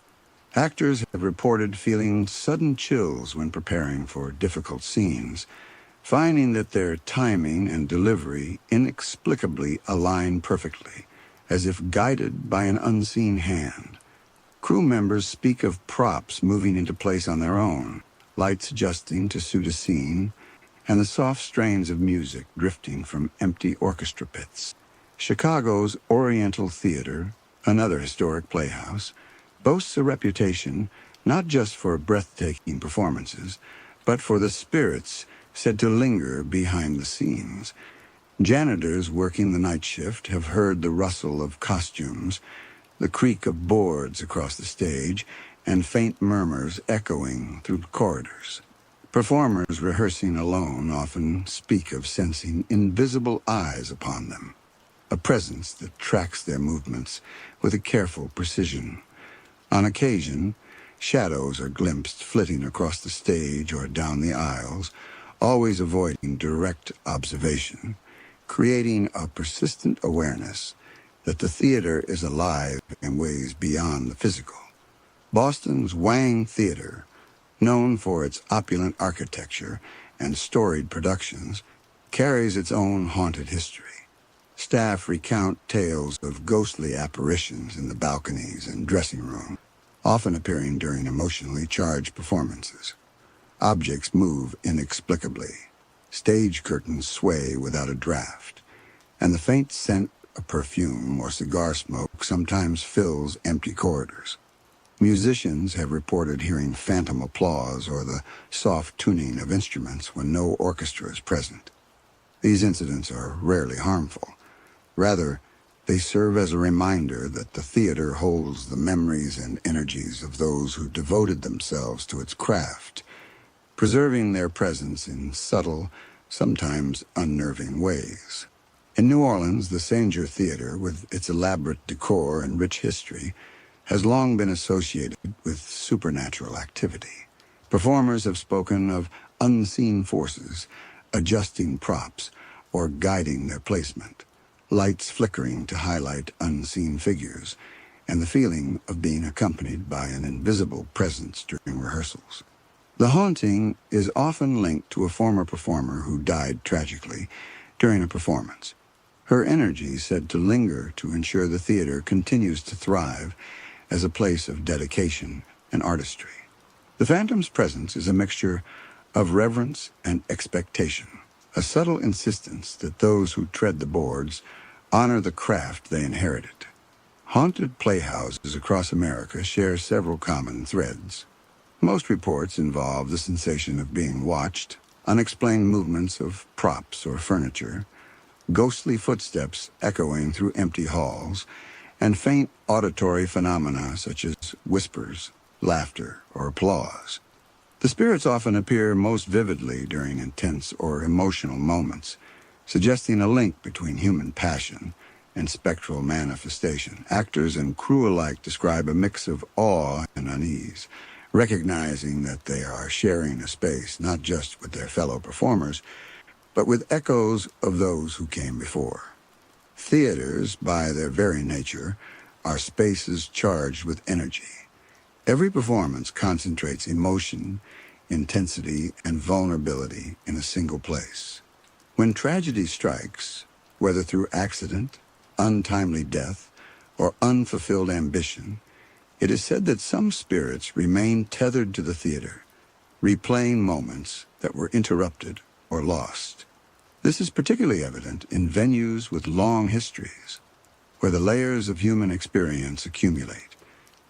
Actors have reported feeling sudden chills when preparing for difficult scenes, finding that their timing and delivery inexplicably align perfectly, as if guided by an unseen hand. Crew members speak of props moving into place on their own, lights adjusting to suit a scene, and the soft strains of music drifting from empty orchestra pits. Chicago's Oriental Theater, another historic playhouse, boasts a reputation not just for breathtaking performances, but for the spirits said to linger behind the scenes. Janitors working the night shift have heard the rustle of costumes, the creak of boards across the stage, and faint murmurs echoing through the corridors. Performers rehearsing alone often speak of sensing invisible eyes upon them, a presence that tracks their movements with a careful precision. On occasion, shadows are glimpsed flitting across the stage or down the aisles, always avoiding direct observation, creating a persistent awareness that the theater is alive in ways beyond the physical. Boston's Wang Theater, known for its opulent architecture and storied productions, carries its own haunted history. Staff recount tales of ghostly apparitions in the balconies and dressing room, often appearing during emotionally charged performances. Objects move inexplicably, stage curtains sway without a draft, and the faint scent of perfume or cigar smoke sometimes fills empty corridors. Musicians have reported hearing phantom applause or the soft tuning of instruments when no orchestra is present. These incidents are rarely harmful. Rather, they serve as a reminder that the theater holds the memories and energies of those who devoted themselves to its craft, preserving their presence in subtle, sometimes unnerving ways. In New Orleans, the Sanger Theater, with its elaborate decor and rich history, has long been associated with supernatural activity. Performers have spoken of unseen forces, adjusting props, or guiding their placement, lights flickering to highlight unseen figures, and the feeling of being accompanied by an invisible presence during rehearsals. The haunting is often linked to a former performer who died tragically during a performance. Her energy is said to linger to ensure the theater continues to thrive as a place of dedication and artistry. The phantom's presence is a mixture of reverence and expectation, a subtle insistence that those who tread the boards honor the craft they inherited. Haunted playhouses across America share several common threads. Most reports involve the sensation of being watched, unexplained movements of props or furniture, ghostly footsteps echoing through empty halls, and faint auditory phenomena such as whispers, laughter, or applause. The spirits often appear most vividly during intense or emotional moments, suggesting a link between human passion and spectral manifestation. Actors and crew alike describe a mix of awe and unease, recognizing that they are sharing a space not just with their fellow performers, but with echoes of those who came before. Theaters, by their very nature, are spaces charged with energy. Every performance concentrates emotion, intensity, and vulnerability in a single place. When tragedy strikes, whether through accident, untimely death, or unfulfilled ambition, it is said that some spirits remain tethered to the theater, replaying moments that were interrupted or lost. This is particularly evident in venues with long histories, where the layers of human experience accumulate,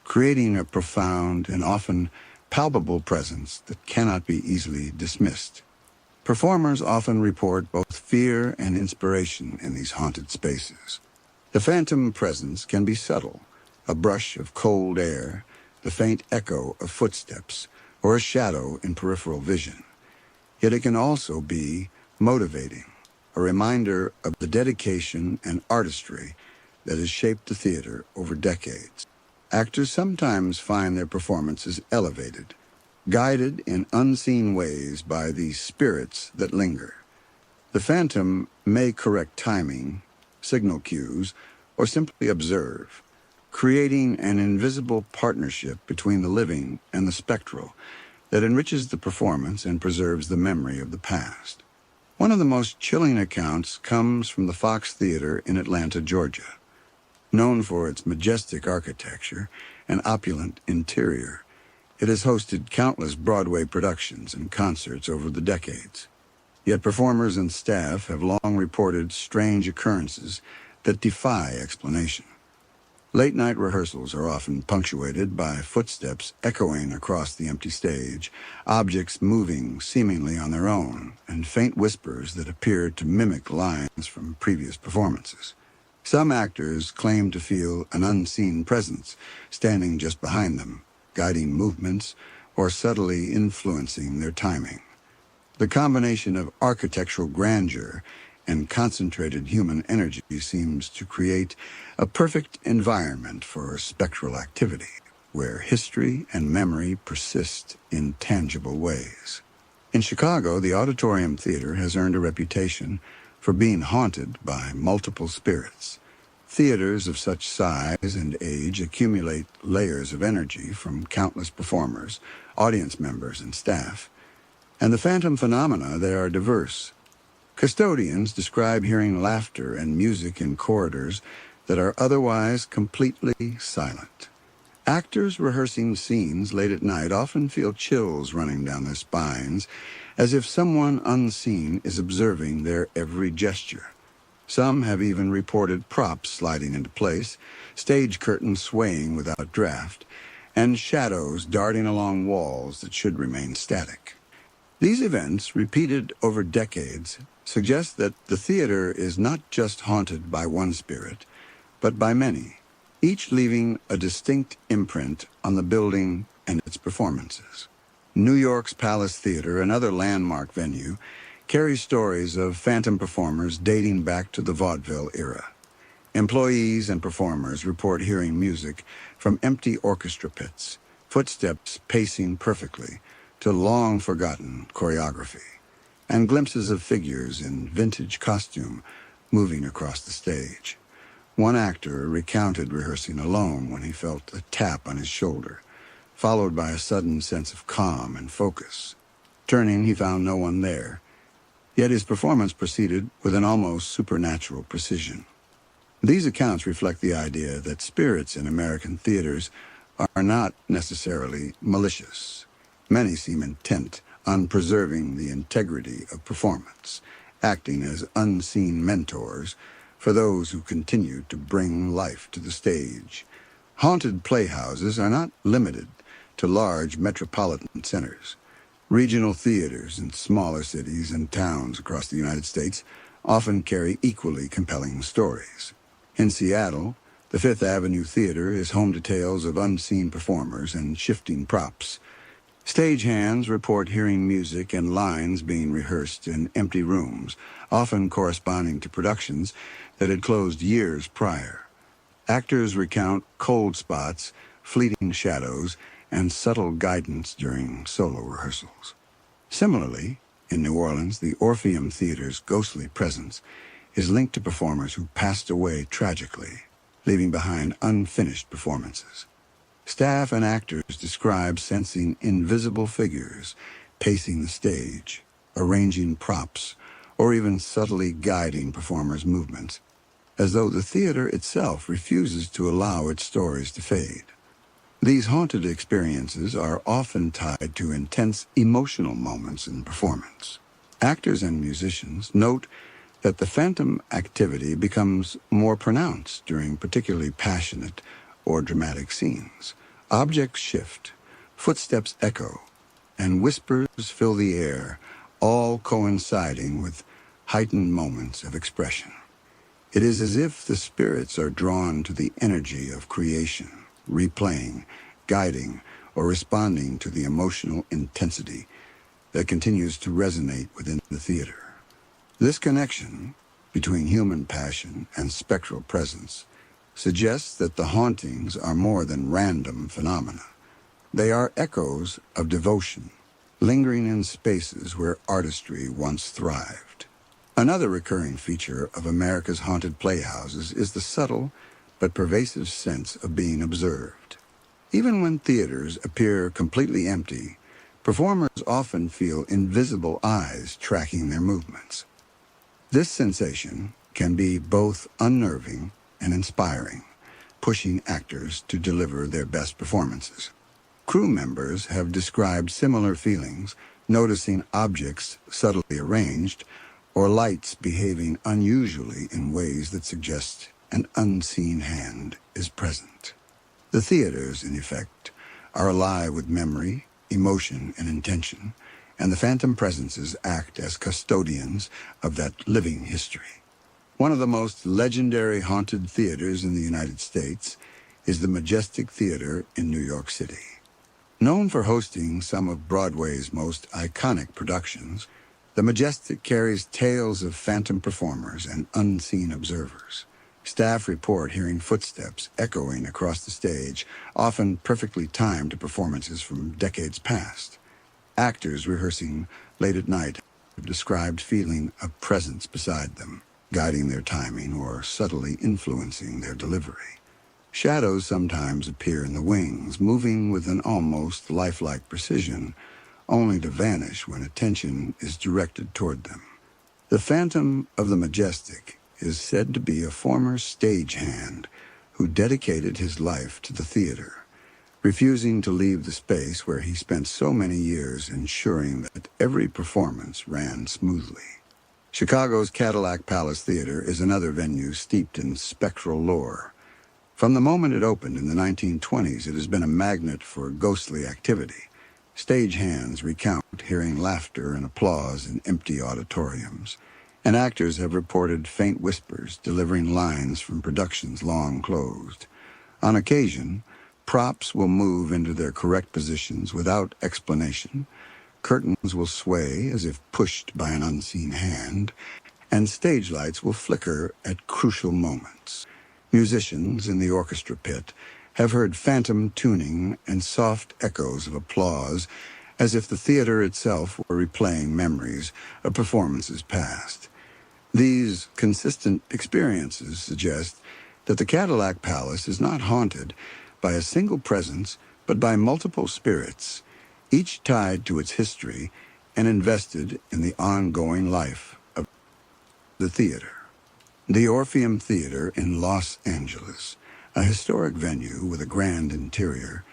creating a profound and often palpable presence that cannot be easily dismissed. Performers often report both fear and inspiration in these haunted spaces. The phantom presence can be subtle, a brush of cold air, the faint echo of footsteps, or a shadow in peripheral vision. Yet it can also be motivating, a reminder of the dedication and artistry that has shaped the theater over decades. Actors sometimes find their performances elevated, guided in unseen ways by these spirits that linger. The phantom may correct timing, signal cues, or simply observe, creating an invisible partnership between the living and the spectral that enriches the performance and preserves the memory of the past. One of the most chilling accounts comes from the Fox Theater in Atlanta, Georgia. Known for its majestic architecture and opulent interior, it has hosted countless Broadway productions and concerts over the decades. Yet performers and staff have long reported strange occurrences that defy explanation. Late-night rehearsals are often punctuated by footsteps echoing across the empty stage, objects moving seemingly on their own, and faint whispers that appear to mimic lines from previous performances. Some actors claim to feel an unseen presence standing just behind them, guiding movements or subtly influencing their timing. The combination of architectural grandeur and concentrated human energy seems to create a perfect environment for spectral activity, where history and memory persist in tangible ways. In Chicago, the Auditorium Theater has earned a reputation for being haunted by multiple spirits. Theaters of such size and age accumulate layers of energy from countless performers, audience members, and staff. And the phantom phenomena there are diverse. Custodians describe hearing laughter and music in corridors that are otherwise completely silent. Actors rehearsing scenes late at night often feel chills running down their spines, as if someone unseen is observing their every gesture. Some have even reported props sliding into place, stage curtains swaying without draft, and shadows darting along walls that should remain static. These events, repeated over decades, suggest that the theater is not just haunted by one spirit, but by many, each leaving a distinct imprint on the building and its performances. New York's Palace Theater, another landmark venue, carries stories of phantom performers dating back to the vaudeville era. Employees and performers report hearing music from empty orchestra pits, footsteps pacing perfectly to long-forgotten choreography, and glimpses of figures in vintage costume moving across the stage. One actor recounted rehearsing alone when he felt a tap on his shoulder, followed by a sudden sense of calm and focus. Turning, he found no one there, yet his performance proceeded with an almost supernatural precision. These accounts reflect the idea that spirits in American theaters are not necessarily malicious. Many seem intent on preserving the integrity of performance, acting as unseen mentors for those who continue to bring life to the stage. Haunted playhouses are not limited to large metropolitan centers. Regional theaters in smaller cities and towns across the United States often carry equally compelling stories. In Seattle, the Fifth Avenue Theater is home to tales of unseen performers and shifting props. Stagehands report hearing music and lines being rehearsed in empty rooms, often corresponding to productions that had closed years prior. Actors recount cold spots, fleeting shadows, and subtle guidance during solo rehearsals. Similarly, in New Orleans, the Orpheum Theater's ghostly presence is linked to performers who passed away tragically, leaving behind unfinished performances. Staff and actors describe sensing invisible figures, pacing the stage, arranging props, or even subtly guiding performers' movements, as though the theater itself refuses to allow its stories to fade. These haunted experiences are often tied to intense emotional moments in performance. Actors and musicians note that the phantom activity becomes more pronounced during particularly passionate or dramatic scenes. Objects shift, footsteps echo, and whispers fill the air, all coinciding with heightened moments of expression. It is as if the spirits are drawn to the energy of creation, replaying, guiding, or responding to the emotional intensity that continues to resonate within the theater. This connection between human passion and spectral presence suggests that the hauntings are more than random phenomena. They are echoes of devotion, lingering in spaces where artistry once thrived. Another recurring feature of America's haunted playhouses is the subtle but pervasive sense of being observed. Even when theaters appear completely empty, performers often feel invisible eyes tracking their movements. This sensation can be both unnerving and inspiring, pushing actors to deliver their best performances. Crew members have described similar feelings, noticing objects subtly arranged or lights behaving unusually in ways that suggest an unseen hand is present. The theaters, in effect, are alive with memory, emotion, and intention, and the phantom presences act as custodians of that living history. One of the most legendary haunted theaters in the United States is the Majestic Theater in New York City. Known for hosting some of Broadway's most iconic productions, the Majestic carries tales of phantom performers and unseen observers. Staff report hearing footsteps echoing across the stage, often perfectly timed to performances from decades past. Actors rehearsing late at night have described feeling a presence beside them, guiding their timing or subtly influencing their delivery. Shadows sometimes appear in the wings, moving with an almost lifelike precision, only to vanish when attention is directed toward them. The Phantom of the Majestic is said to be a former stagehand who dedicated his life to the theater, refusing to leave the space where he spent so many years ensuring that every performance ran smoothly. Chicago's Cadillac Palace Theater is another venue steeped in spectral lore. From the moment it opened in the 1920s, it has been a magnet for ghostly activity. Stagehands recount hearing laughter and applause in empty auditoriums, and actors have reported faint whispers delivering lines from productions long closed. On occasion, props will move into their correct positions without explanation, curtains will sway as if pushed by an unseen hand, and stage lights will flicker at crucial moments. Musicians in the orchestra pit have heard phantom tuning and soft echoes of applause as if the theater itself were replaying memories of performances past. These consistent experiences suggest that the Cadillac Palace is not haunted by a single presence, but by multiple spirits, each tied to its history and invested in the ongoing life of the theater. The Orpheum Theater in Los Angeles, a historic venue with a grand interior,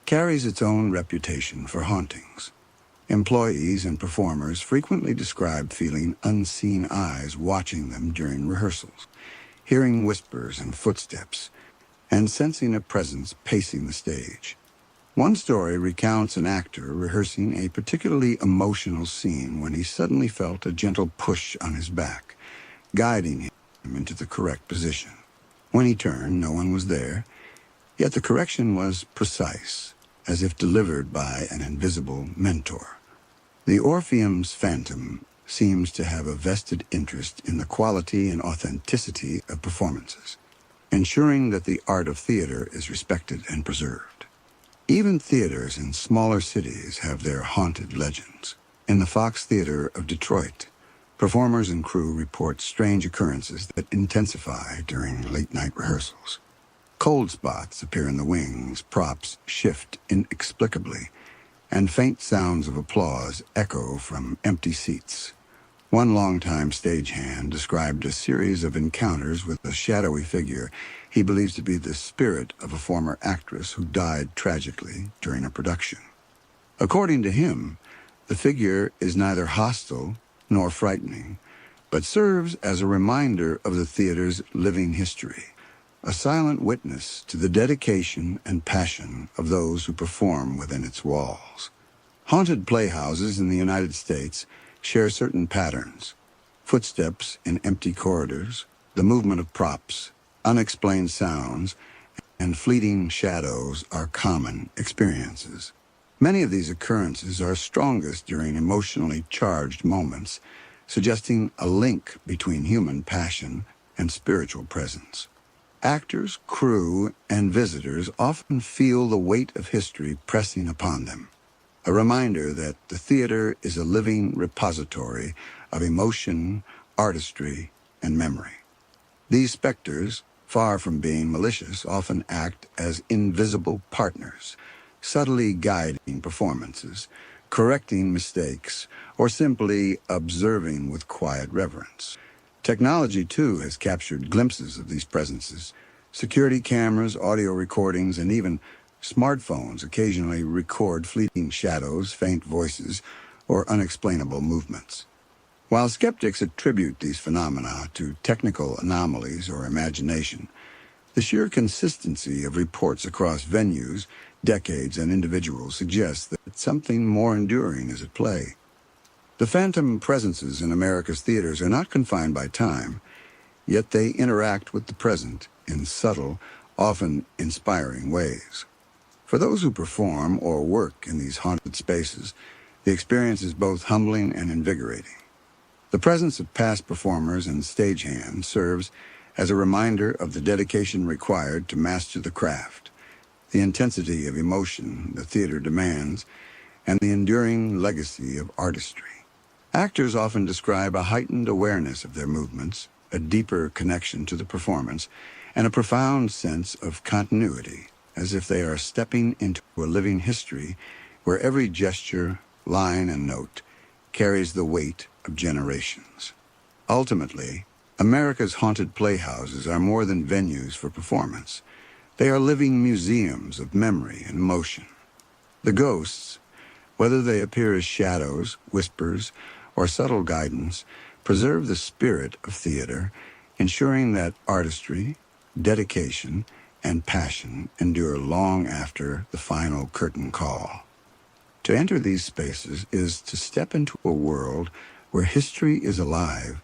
carries its own reputation for hauntings. Employees and performers frequently describe feeling unseen eyes watching them during rehearsals, hearing whispers and footsteps, and sensing a presence pacing the stage. One story recounts an actor rehearsing a particularly emotional scene when he suddenly felt a gentle push on his back, guiding him into the correct position. When he turned, no one was there, yet the correction was precise, as if delivered by an invisible mentor. The Orpheum's phantom seems to have a vested interest in the quality and authenticity of performances, ensuring that the art of theater is respected and preserved. Even theaters in smaller cities have their haunted legends. In the Fox Theater of Detroit, performers and crew report strange occurrences that intensify during late-night rehearsals. Cold spots appear in the wings, props shift inexplicably, and faint sounds of applause echo from empty seats. One longtime stagehand described a series of encounters with a shadowy figure he believes to be the spirit of a former actress who died tragically during a production. According to him, the figure is neither hostile nor frightening, but serves as a reminder of the theater's living history, a silent witness to the dedication and passion of those who perform within its walls. Haunted playhouses in the United States share certain patterns: footsteps in empty corridors, the movement of props, unexplained sounds, and fleeting shadows are common experiences. Many of these occurrences are strongest during emotionally charged moments, suggesting a link between human passion and spiritual presence. Actors, crew, and visitors often feel the weight of history pressing upon them, a reminder that the theater is a living repository of emotion, artistry, and memory. These specters, far from being malicious, often act as invisible partners, subtly guiding performances, correcting mistakes, or simply observing with quiet reverence. Technology, too, has captured glimpses of these presences. Security cameras, audio recordings, and even smartphones occasionally record fleeting shadows, faint voices, or unexplainable movements. While skeptics attribute these phenomena to technical anomalies or imagination, the sheer consistency of reports across venues, decades, and individuals suggests that something more enduring is at play. The phantom presences in America's theaters are not confined by time, yet they interact with the present in subtle, often inspiring ways. For those who perform or work in these haunted spaces, the experience is both humbling and invigorating. The presence of past performers and stagehands serves as a reminder of the dedication required to master the craft, the intensity of emotion the theater demands, and the enduring legacy of artistry. Actors often describe a heightened awareness of their movements, a deeper connection to the performance, and a profound sense of continuity, as if they are stepping into a living history where every gesture, line, and note carries the weight of generations. Ultimately, America's haunted playhouses are more than venues for performance. They are living museums of memory and emotion. The ghosts, whether they appear as shadows, whispers, or subtle guidance, preserve the spirit of theater, ensuring that artistry, dedication, and passion endure long after the final curtain call. To enter these spaces is to step into a world where history is alive,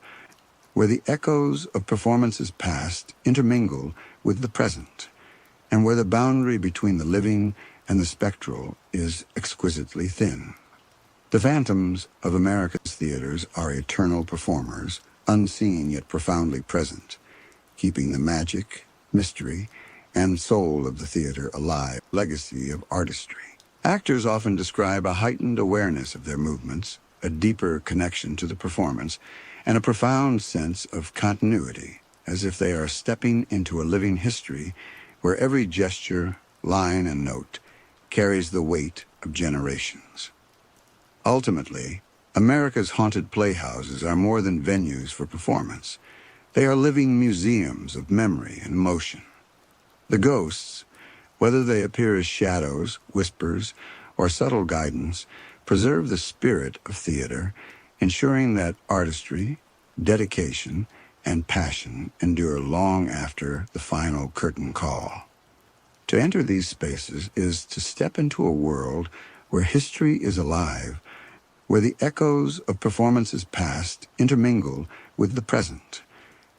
where the echoes of performances past intermingle with the present, and where the boundary between the living and the spectral is exquisitely thin. The phantoms of America's theaters are eternal performers, unseen yet profoundly present, keeping the magic, mystery, and soul of the theater alive, legacy of artistry. Actors often describe a heightened awareness of their movements, a deeper connection to the performance, and a profound sense of continuity, as if they are stepping into a living history where every gesture, line, and note carries the weight of generations. Ultimately, America's haunted playhouses are more than venues for performance. They are living museums of memory and emotion. The ghosts, whether they appear as shadows, whispers, or subtle guidance, preserve the spirit of theater, ensuring that artistry, dedication, and passion endure long after the final curtain call. To enter these spaces is to step into a world where history is alive, where the echoes of performances past intermingle with the present,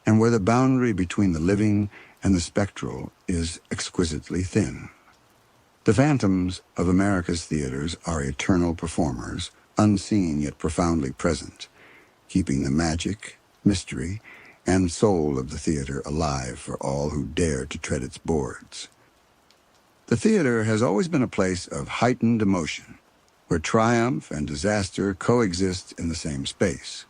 and where the boundary between the living and the spectral is exquisitely thin. The phantoms of America's theaters are eternal performers, unseen yet profoundly present, keeping the magic, mystery, and soul of the theater alive for all who dare to tread its boards. The theater has always been a place of heightened emotion, where triumph and disaster coexist in the same space.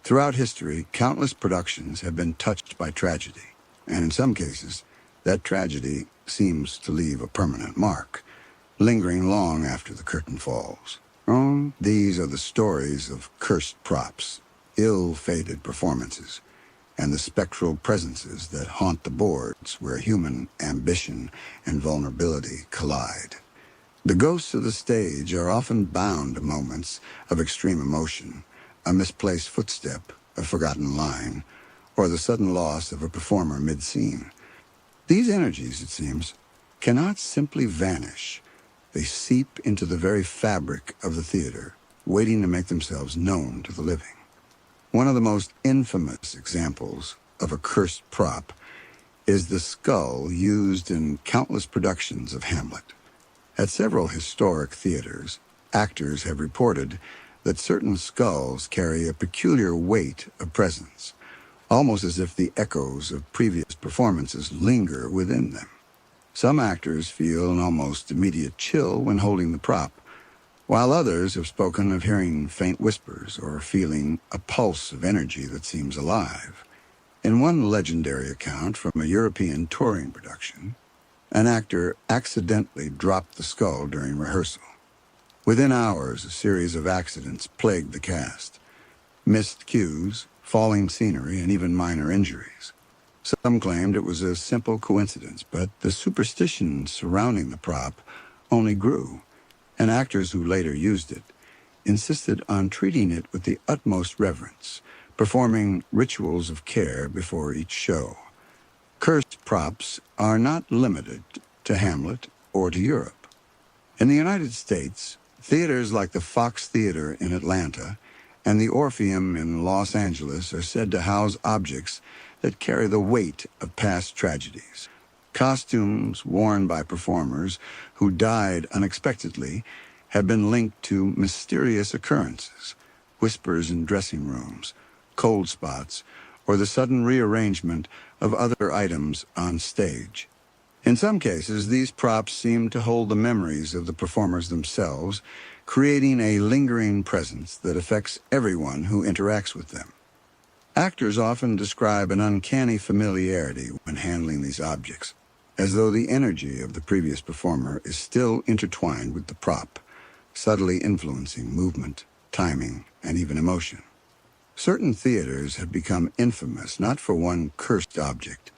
Throughout history, countless productions have been touched by tragedy, and in some cases, that tragedy seems to leave a permanent mark, lingering long after the curtain falls. Oh, these are the stories of cursed props, ill-fated performances, and the spectral presences that haunt the boards where human ambition and vulnerability collide. The ghosts of the stage are often bound to moments of extreme emotion, a misplaced footstep, a forgotten line, or the sudden loss of a performer mid-scene. These energies, it seems, cannot simply vanish. They seep into the very fabric of the theater, waiting to make themselves known to the living. One of the most infamous examples of a cursed prop is the skull used in countless productions of Hamlet. At several historic theaters, actors have reported that certain skulls carry a peculiar weight of presence, almost as if the echoes of previous performances linger within them. Some actors feel an almost immediate chill when holding the prop, while others have spoken of hearing faint whispers or feeling a pulse of energy that seems alive. In one legendary account from a European touring production, an actor accidentally dropped the skull during rehearsal. Within hours, a series of accidents plagued the cast. Missed cues, falling scenery, and even minor injuries. Some claimed it was a simple coincidence, but the superstition surrounding the prop only grew, and actors who later used it insisted on treating it with the utmost reverence, performing rituals of care before each show. Cursed props are not limited to Hamlet or to Europe. In the United States, theaters like the Fox Theater in Atlanta and the Orpheum in Los Angeles are said to house objects that carry the weight of past tragedies. Costumes worn by performers who died unexpectedly have been linked to mysterious occurrences, whispers in dressing rooms, cold spots, or the sudden rearrangement of other items on stage. In some cases, these props seem to hold the memories of the performers themselves, creating a lingering presence that affects everyone who interacts with them. Actors often describe an uncanny familiarity when handling these objects, as though the energy of the previous performer is still intertwined with the prop, subtly influencing movement, timing, and even emotion. Certain theaters have become infamous not for one cursed object,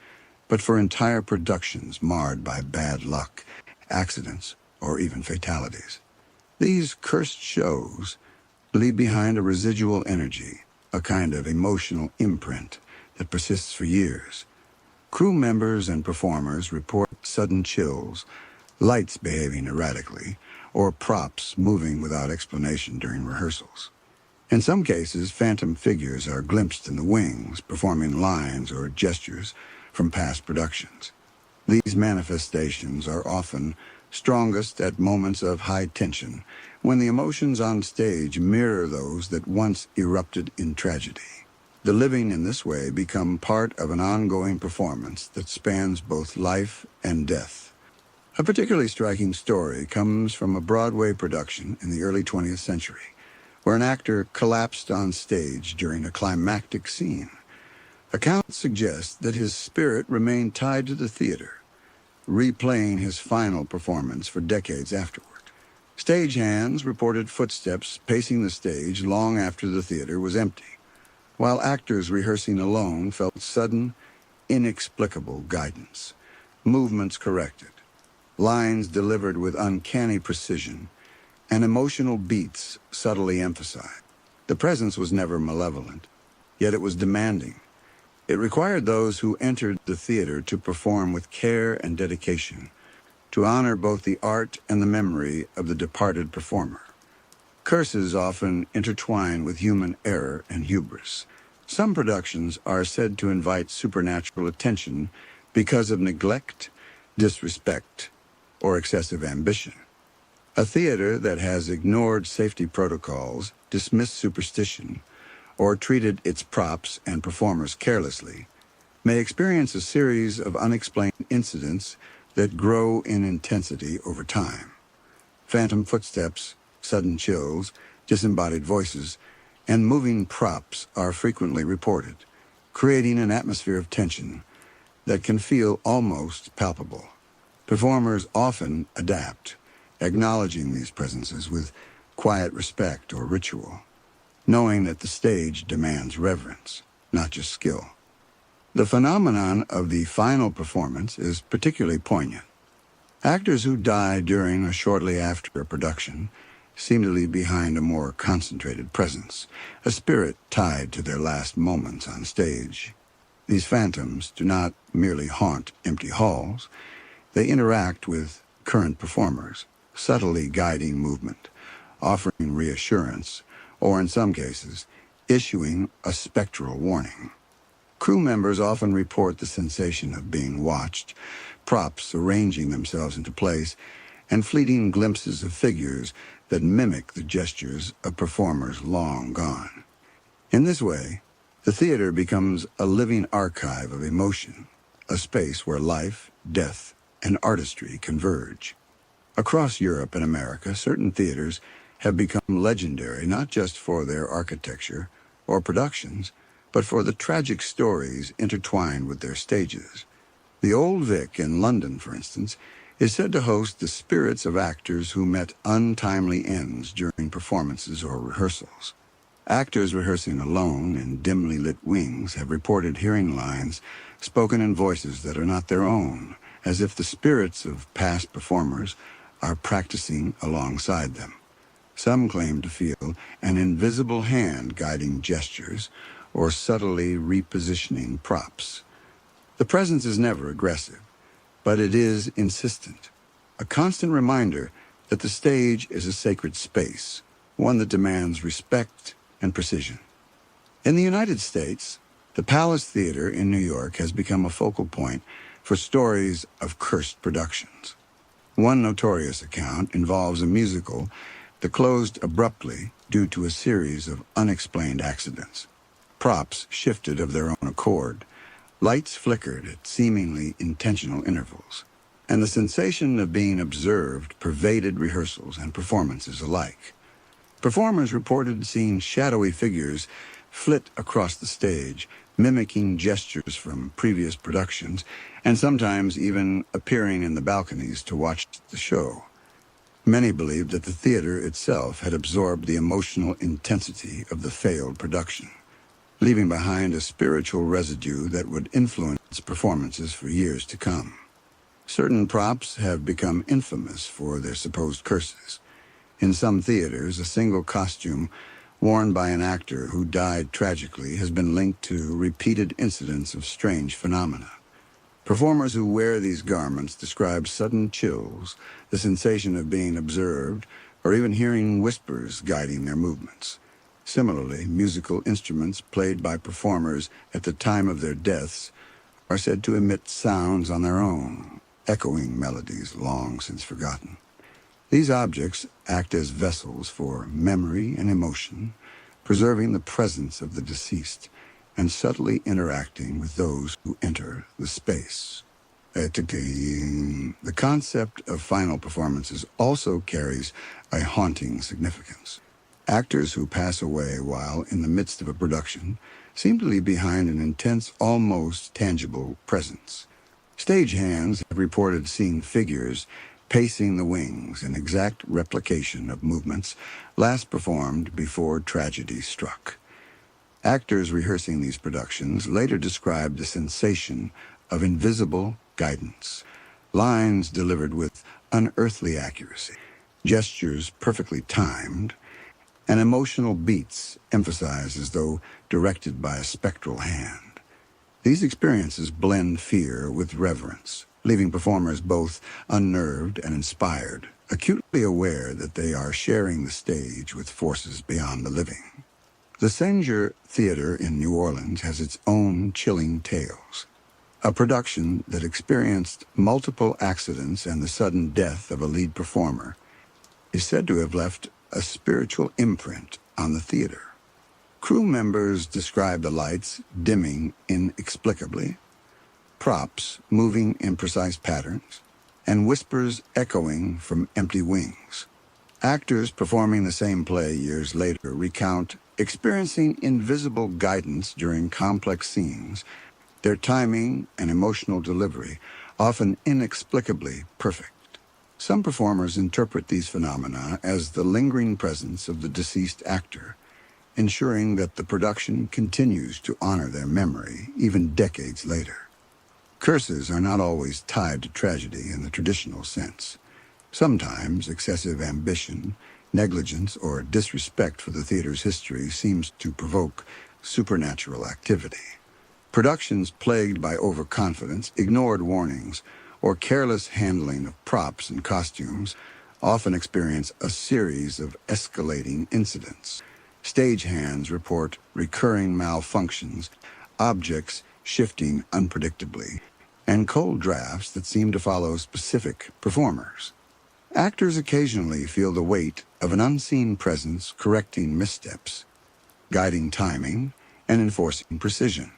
but for entire productions marred by bad luck, accidents, or even fatalities. These cursed shows leave behind a residual energy, a kind of emotional imprint that persists for years. Crew members and performers report sudden chills, lights behaving erratically, or props moving without explanation during rehearsals. In some cases, phantom figures are glimpsed in the wings, performing lines or gestures from past productions. These manifestations are often strongest at moments of high tension, when the emotions on stage mirror those that once erupted in tragedy. The living in this way become part of an ongoing performance that spans both life and death. A particularly striking story comes from a Broadway production in the early 20th century, where an actor collapsed on stage during a climactic scene. Accounts suggest that his spirit remained tied to the theater, replaying his final performance for decades afterward. Stagehands reported footsteps pacing the stage long after the theater was empty, while actors rehearsing alone felt sudden, inexplicable guidance, movements corrected, lines delivered with uncanny precision, and emotional beats subtly emphasized. The presence was never malevolent, yet it was demanding. It required those who entered the theater to perform with care and dedication, to honor both the art and the memory of the departed performer. Curses often intertwine with human error and hubris. Some productions are said to invite supernatural attention because of neglect, disrespect, or excessive ambition. A theater that has ignored safety protocols, dismissed superstition, or treated its props and performers carelessly may experience a series of unexplained incidents that grow in intensity over time. Phantom footsteps, sudden chills, disembodied voices, and moving props are frequently reported, creating an atmosphere of tension that can feel almost palpable. Performers often adapt, acknowledging these presences with quiet respect or ritual, knowing that the stage demands reverence, not just skill. The phenomenon of the final performance is particularly poignant. Actors who die during or shortly after a production seem to leave behind a more concentrated presence, a spirit tied to their last moments on stage. These phantoms do not merely haunt empty halls, they interact with current performers, subtly guiding movement, offering reassurance, or in some cases, issuing a spectral warning. Crew members often report the sensation of being watched, props arranging themselves into place, and fleeting glimpses of figures that mimic the gestures of performers long gone. In this way, the theater becomes a living archive of emotion, a space where life, death, and artistry converge. Across Europe and America, certain theaters have become legendary not just for their architecture or productions, but for the tragic stories intertwined with their stages. The Old Vic in London, for instance, is said to host the spirits of actors who met untimely ends during performances or rehearsals. Actors rehearsing alone in dimly lit wings have reported hearing lines spoken in voices that are not their own, as if the spirits of past performers are practicing alongside them. Some claim to feel an invisible hand guiding gestures or subtly repositioning props. The presence is never aggressive, but it is insistent, a constant reminder that the stage is a sacred space, one that demands respect and precision. In the United States, the Palace Theater in New York has become a focal point for stories of cursed productions. One notorious account involves a musical that closed abruptly due to a series of unexplained accidents. Props shifted of their own accord, lights flickered at seemingly intentional intervals, and the sensation of being observed pervaded rehearsals and performances alike. Performers reported seeing shadowy figures flit across the stage, mimicking gestures from previous productions, and sometimes even appearing in the balconies to watch the show. Many believed that the theater itself had absorbed the emotional intensity of the failed production, leaving behind a spiritual residue that would influence performances for years to come. Certain props have become infamous for their supposed curses. In some theaters, a single costume worn by an actor who died tragically has been linked to repeated incidents of strange phenomena. Performers who wear these garments describe sudden chills, the sensation of being observed, or even hearing whispers guiding their movements. Similarly, musical instruments played by performers at the time of their deaths are said to emit sounds on their own, echoing melodies long since forgotten. These objects act as vessels for memory and emotion, preserving the presence of the deceased and subtly interacting with those who enter the space. The concept of final performances also carries a haunting significance. Actors who pass away while in the midst of a production seem to leave behind an intense, almost tangible presence. Stagehands have reported seeing figures pacing the wings, an exact replication of movements last performed before tragedy struck. Actors rehearsing these productions later described the sensation of invisible guidance, lines delivered with unearthly accuracy, gestures perfectly timed, and emotional beats emphasized as though directed by a spectral hand. These experiences blend fear with reverence, leaving performers both unnerved and inspired, acutely aware that they are sharing the stage with forces beyond the living. The Linger Theater in New Orleans has its own chilling tales. A production that experienced multiple accidents and the sudden death of a lead performer is said to have left a spiritual imprint on the theater. Crew members describe the lights dimming inexplicably, props moving in precise patterns, and whispers echoing from empty wings. Actors performing the same play years later recount experiencing invisible guidance during complex scenes, their timing and emotional delivery often inexplicably perfect. Some performers interpret these phenomena as the lingering presence of the deceased actor, ensuring that the production continues to honor their memory even decades later. Curses are not always tied to tragedy in the traditional sense. Sometimes excessive ambition, negligence, or disrespect for the theater's history seems to provoke supernatural activity. Productions plagued by overconfidence, ignored warnings, or careless handling of props and costumes often experience a series of escalating incidents. Stagehands report recurring malfunctions, objects shifting unpredictably, and cold drafts that seem to follow specific performers. Actors occasionally feel the weight of an unseen presence correcting missteps, guiding timing, and enforcing precision.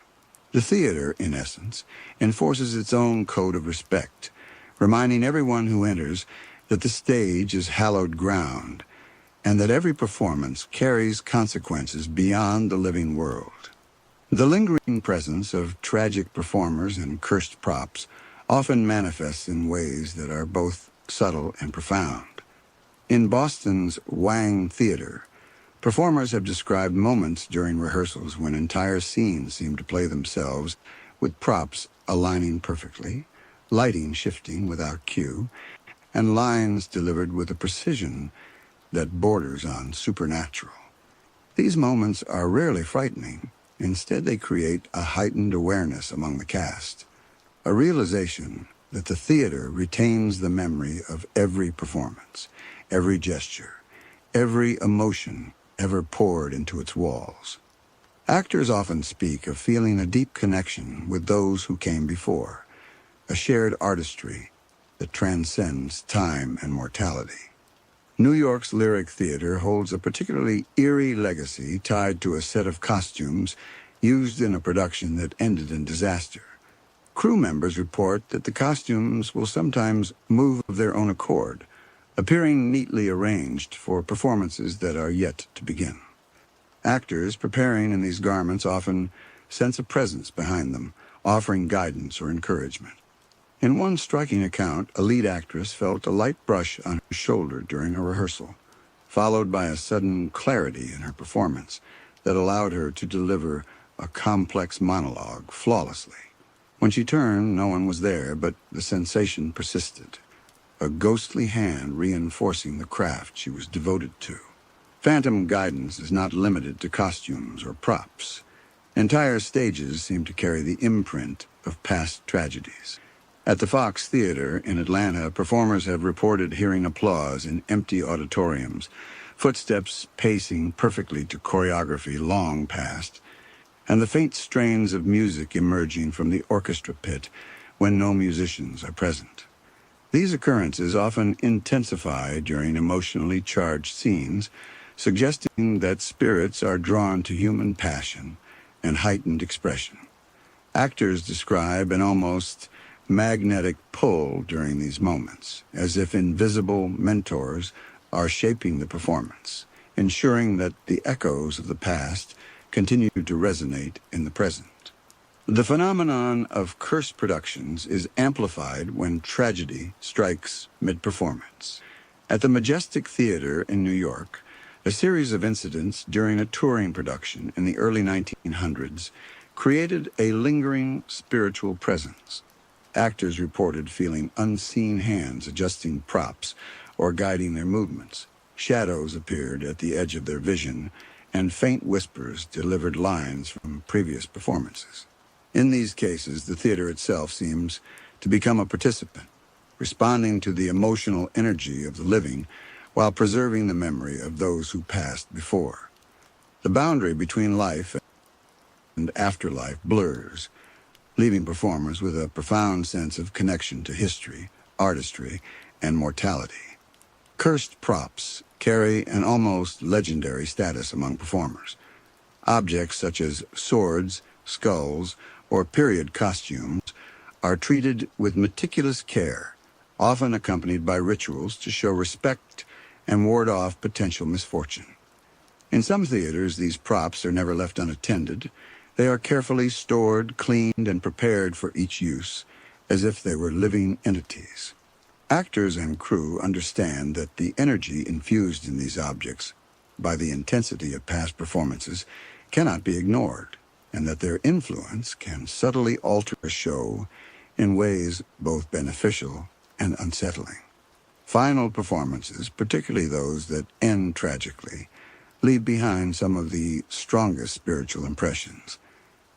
The theater, in essence, enforces its own code of respect, reminding everyone who enters that the stage is hallowed ground and that every performance carries consequences beyond the living world. The lingering presence of tragic performers and cursed props often manifests in ways that are both subtle and profound. In Boston's Wang Theater, performers have described moments during rehearsals when entire scenes seem to play themselves, with props aligning perfectly, lighting shifting without cue, and lines delivered with a precision that borders on supernatural. These moments are rarely frightening. Instead, they create a heightened awareness among the cast, a realization that the theater retains the memory of every performance, every gesture, every emotion ever poured into its walls. Actors often speak of feeling a deep connection with those who came before, a shared artistry that transcends time and mortality. New York's Lyric Theater holds a particularly eerie legacy tied to a set of costumes used in a production that ended in disaster. Crew members report that the costumes will sometimes move of their own accord, appearing neatly arranged for performances that are yet to begin. Actors preparing in these garments often sense a presence behind them, offering guidance or encouragement. In one striking account, a lead actress felt a light brush on her shoulder during a rehearsal, followed by a sudden clarity in her performance that allowed her to deliver a complex monologue flawlessly. When she turned, no one was there, but the sensation persisted, a ghostly hand reinforcing the craft she was devoted to. Phantom guidance is not limited to costumes or props. Entire stages seem to carry the imprint of past tragedies. At the Fox Theater in Atlanta, performers have reported hearing applause in empty auditoriums, footsteps pacing perfectly to choreography long past, and the faint strains of music emerging from the orchestra pit when no musicians are present. These occurrences often intensify during emotionally charged scenes, suggesting that spirits are drawn to human passion and heightened expression. Actors describe an almost magnetic pull during these moments, as if invisible mentors are shaping the performance, ensuring that the echoes of the past continue to resonate in the present. The phenomenon of cursed productions is amplified when tragedy strikes mid-performance. At the Majestic Theater in New York, a series of incidents during a touring production in the early 1900s created a lingering spiritual presence. Actors reported feeling unseen hands adjusting props or guiding their movements. Shadows appeared at the edge of their vision, and faint whispers delivered lines from previous performances. In these cases, the theater itself seems to become a participant, responding to the emotional energy of the living while preserving the memory of those who passed before. The boundary between life and afterlife blurs, leaving performers with a profound sense of connection to history, artistry, and mortality. Cursed props carry an almost legendary status among performers. Objects such as swords, skulls, or period costumes are treated with meticulous care, often accompanied by rituals to show respect and ward off potential misfortune. In some theaters, these props are never left unattended. They are carefully stored, cleaned, and prepared for each use, as if they were living entities. Actors and crew understand that the energy infused in these objects by the intensity of past performances cannot be ignored, and that their influence can subtly alter a show in ways both beneficial and unsettling. Final performances, particularly those that end tragically, leave behind some of the strongest spiritual impressions.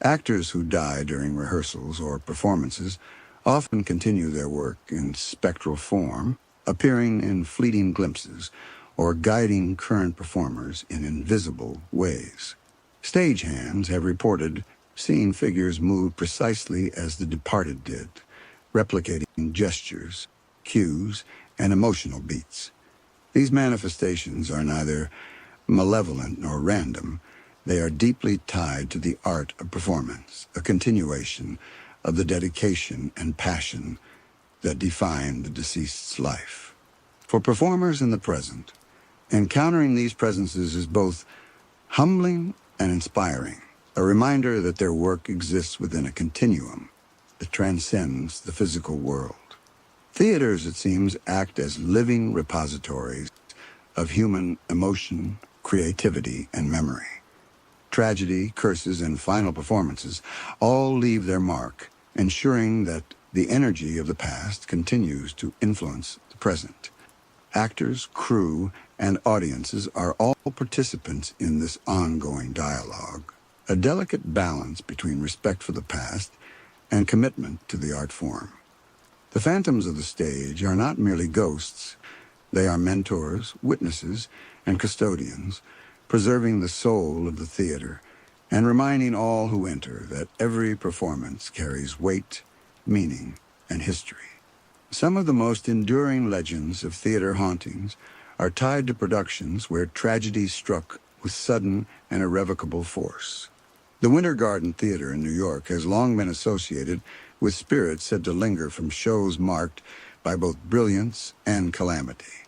Actors who die during rehearsals or performances often continue their work in spectral form, appearing in fleeting glimpses or guiding current performers in invisible ways. Stagehands have reported seeing figures move precisely as the departed did, replicating gestures, cues, and emotional beats. These manifestations are neither malevolent nor random. They are deeply tied to the art of performance, a continuation of the dedication and passion that define the deceased's life. For performers in the present, encountering these presences is both humbling and inspiring, a reminder that their work exists within a continuum that transcends the physical world. Theaters, it seems, act as living repositories of human emotion, creativity, and memory. Tragedy, curses, and final performances all leave their mark, ensuring that the energy of the past continues to influence the present. Actors, crew, and audiences are all participants in this ongoing dialogue, a delicate balance between respect for the past and commitment to the art form. The phantoms of the stage are not merely ghosts. They are mentors, witnesses, and custodians, preserving the soul of the theater and reminding all who enter that every performance carries weight, meaning, and history. Some of the most enduring legends of theater hauntings are tied to productions where tragedy struck with sudden and irrevocable force. The Winter Garden Theater in New York has long been associated with spirits said to linger from shows marked by both brilliance and calamity.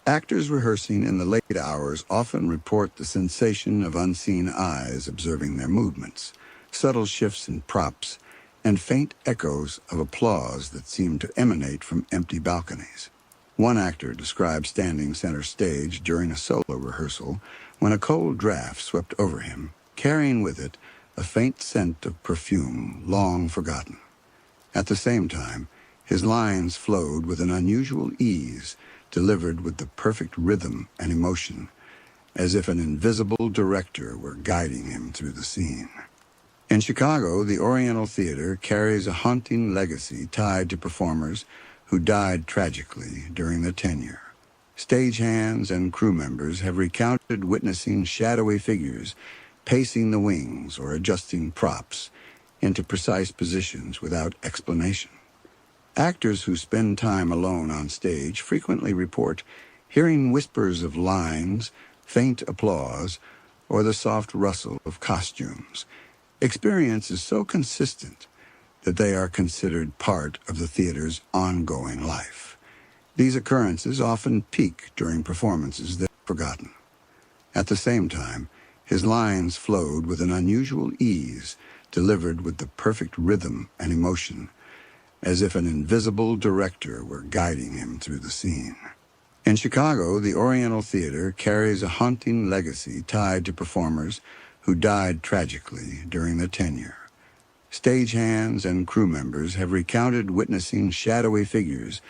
Actors rehearsing in the late hours often report the sensation of unseen eyes observing their movements, subtle shifts in props, and faint echoes of applause that seem to emanate from empty balconies. One actor described standing center stage during a solo rehearsal when a cold draft swept over him, carrying with it a faint scent of perfume long forgotten. At the same time, his lines flowed with an unusual ease, delivered with the perfect rhythm and emotion, as if an invisible director were guiding him through the scene. In Chicago, the Oriental Theater carries a haunting legacy tied to performers who died tragically during their tenure. Stagehands and crew members have recounted witnessing shadowy figures pacing the wings or adjusting props into precise positions without explanation. Actors who spend time alone on stage frequently report hearing whispers of lines, faint applause, or the soft rustle of costumes. Experience is so consistent that they are considered part of the theater's ongoing life. These occurrences often peak during performances that are forgotten. At the same time, his lines flowed with an unusual ease, delivered with the perfect rhythm and emotion, as if an invisible director were guiding him through the scene. In Chicago, the Oriental Theater carries a haunting legacy tied to performers who died tragically during their tenure. Stagehands and crew members have recounted witnessing shadowy figures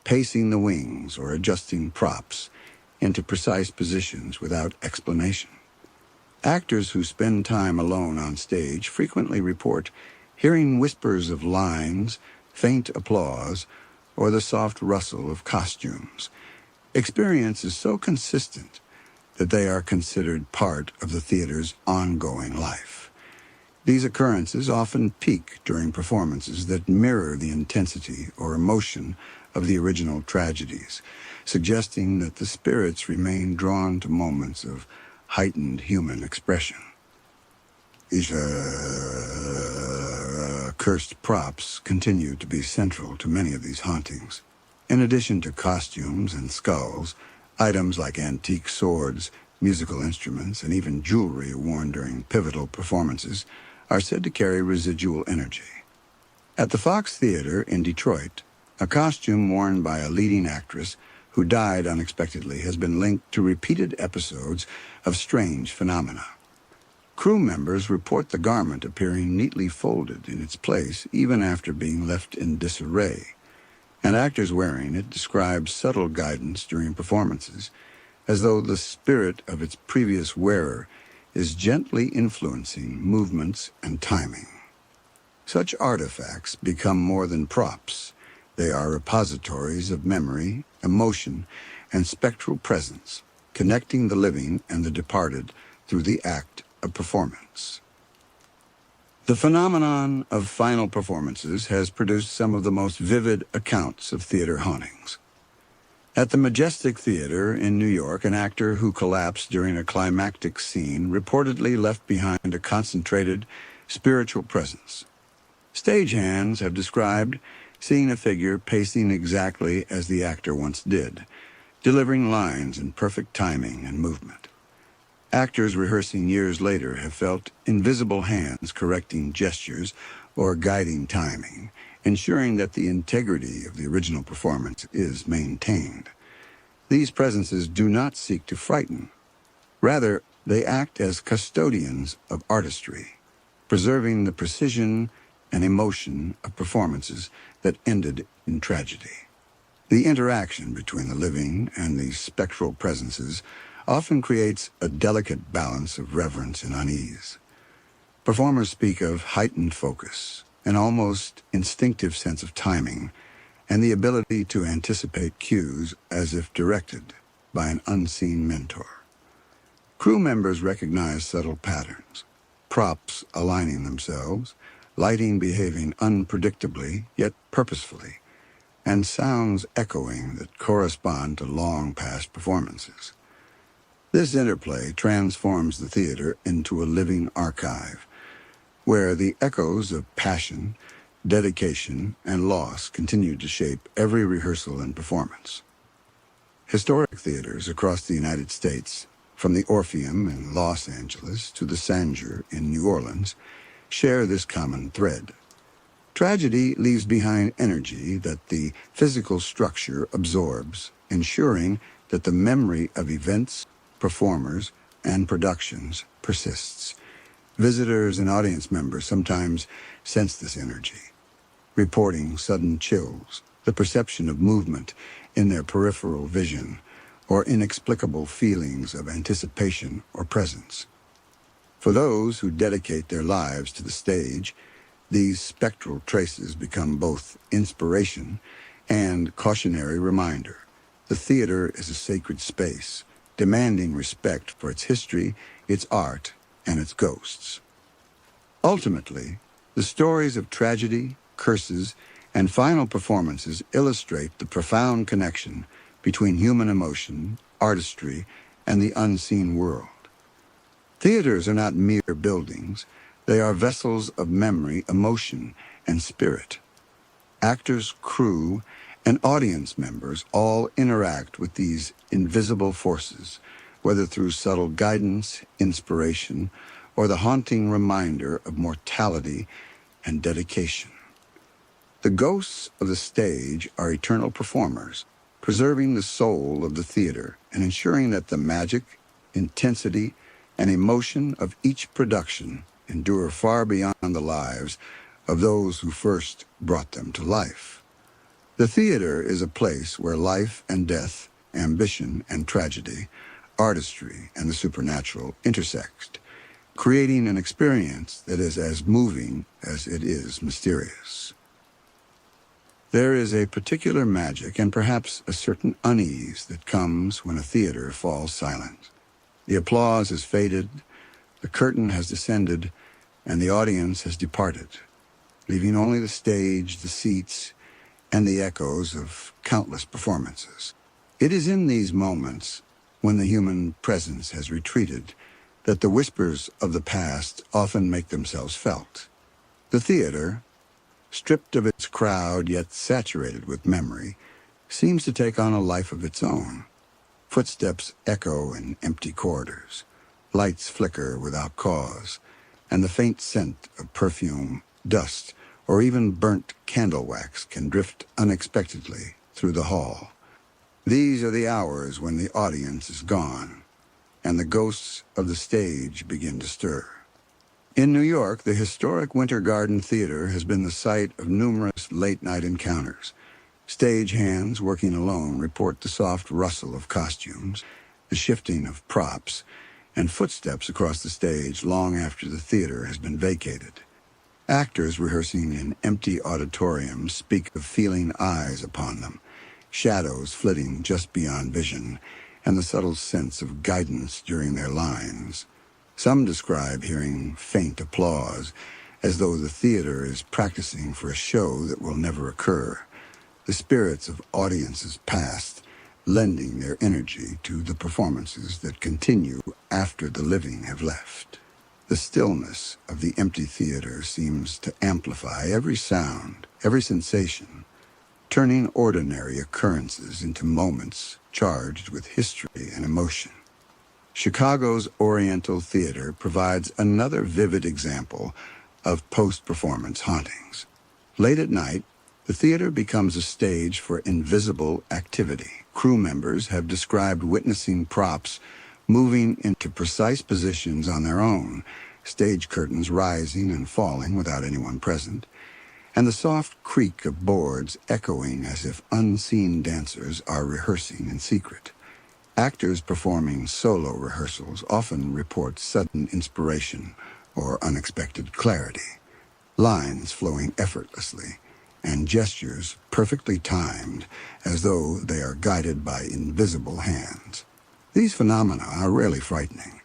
pacing the wings or adjusting props into precise positions without explanation. Actors who spend time alone on stage frequently report hearing whispers of lines, faint applause, or the soft rustle of costumes. Experience is so consistent that they are considered part of the theater's ongoing life. These occurrences often peak during performances that mirror the intensity or emotion of the original tragedies, suggesting that the spirits remain drawn to moments of heightened human expression. These cursed props continue to be central to many of these hauntings. In addition to costumes and skulls, items like antique swords, musical instruments, and even jewelry worn during pivotal performances are said to carry residual energy. At the Fox Theater in Detroit, a costume worn by a leading actress who died unexpectedly has been linked to repeated episodes of strange phenomena. Crew members report the garment appearing neatly folded in its place even after being left in disarray, and actors wearing it describe subtle guidance during performances, as though the spirit of its previous wearer is gently influencing movements and timing. Such artifacts become more than props. They are repositories of memory, emotion, and spectral presence, connecting the living and the departed through the act of performance. The phenomenon of final performances has produced some of the most vivid accounts of theater hauntings. At the Majestic Theater in New York, an actor who collapsed during a climactic scene reportedly left behind a concentrated spiritual presence. Stagehands have described seeing a figure pacing exactly as the actor once did, delivering lines in perfect timing and movement. Actors rehearsing years later have felt invisible hands correcting gestures or guiding timing, ensuring that the integrity of the original performance is maintained. These presences do not seek to frighten. Rather, they act as custodians of artistry, preserving the precision and emotion of performances that ended in tragedy. The interaction between the living and these spectral presences often creates a delicate balance of reverence and unease. Performers speak of heightened focus, an almost instinctive sense of timing, and the ability to anticipate cues as if directed by an unseen mentor. Crew members recognize subtle patterns, props aligning themselves, lighting behaving unpredictably yet purposefully, and sounds echoing that correspond to long-past performances. This interplay transforms the theater into a living archive, where the echoes of passion, dedication, and loss continue to shape every rehearsal and performance. Historic theaters across the United States, from the Orpheum in Los Angeles to the Sanger in New Orleans, share this common thread. Tragedy leaves behind energy that the physical structure absorbs, ensuring that the memory of events, performers, and productions persists. Visitors and audience members sometimes sense this energy, reporting sudden chills, the perception of movement in their peripheral vision, or inexplicable feelings of anticipation or presence. For those who dedicate their lives to the stage, these spectral traces become both inspiration and cautionary reminder. The theater is a sacred space, demanding respect for its history, its art, and its ghosts. Ultimately, the stories of tragedy, curses, and final performances illustrate the profound connection between human emotion, artistry, and the unseen world. Theaters are not mere buildings. They are vessels of memory, emotion, and spirit. Actors, crew, and audience members all interact with these invisible forces, whether through subtle guidance, inspiration, or the haunting reminder of mortality and dedication. The ghosts of the stage are eternal performers, preserving the soul of the theater and ensuring that the magic, intensity, and emotion of each production endure far beyond the lives of those who first brought them to life. The theater is a place where life and death, ambition and tragedy, artistry and the supernatural intersect, creating an experience that is as moving as it is mysterious. There is a particular magic and perhaps a certain unease that comes when a theater falls silent. The applause has faded, the curtain has descended, and the audience has departed, leaving only the stage, the seats, and the echoes of countless performances. It is in these moments, when the human presence has retreated, that the whispers of the past often make themselves felt. The theater, stripped of its crowd yet saturated with memory, seems to take on a life of its own. Footsteps echo in empty corridors, lights flicker without cause, and the faint scent of perfume, dust, or even burnt candle wax can drift unexpectedly through the hall. These are the hours when the audience is gone, and the ghosts of the stage begin to stir. In New York, the historic Winter Garden Theater has been the site of numerous late-night encounters. Stage hands working alone report the soft rustle of costumes, the shifting of props, and footsteps across the stage long after the theater has been vacated. Actors rehearsing in empty auditoriums speak of feeling eyes upon them, shadows flitting just beyond vision, and the subtle sense of guidance during their lines. Some describe hearing faint applause, as though the theater is practicing for a show that will never occur, the spirits of audiences past lending their energy to the performances that continue after the living have left. The stillness of the empty theater seems to amplify every sound, every sensation, turning ordinary occurrences into moments charged with history and emotion. Chicago's Oriental Theater provides another vivid example of post-performance hauntings. Late at night, the theater becomes a stage for invisible activity. Crew members have described witnessing props moving into precise positions on their own, stage curtains rising and falling without anyone present, and the soft creak of boards echoing as if unseen dancers are rehearsing in secret. Actors performing solo rehearsals often report sudden inspiration or unexpected clarity, lines flowing effortlessly, and gestures perfectly timed as though they are guided by invisible hands. These phenomena are rarely frightening.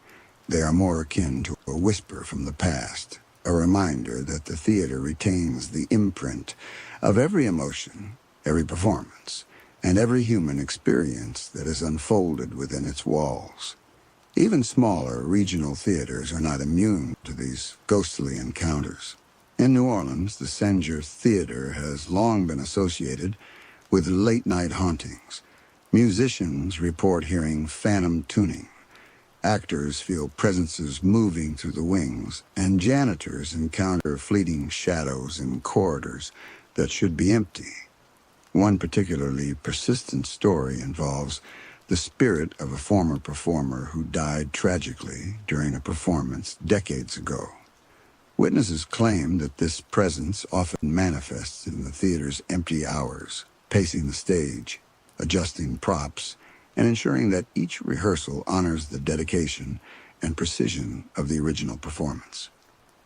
They are more akin to a whisper from the past, a reminder that the theater retains the imprint of every emotion, every performance, and every human experience that is unfolded within its walls. Even smaller regional theaters are not immune to these ghostly encounters. In New Orleans, the Sanger Theater has long been associated with late-night hauntings. Musicians report hearing phantom tuning. Actors feel presences moving through the wings, and janitors encounter fleeting shadows in corridors that should be empty. One particularly persistent story involves the spirit of a former performer who died tragically during a performance decades ago. Witnesses claim that this presence often manifests in the theater's empty hours, pacing the stage, adjusting props, and ensuring that each rehearsal honors the dedication and precision of the original performance.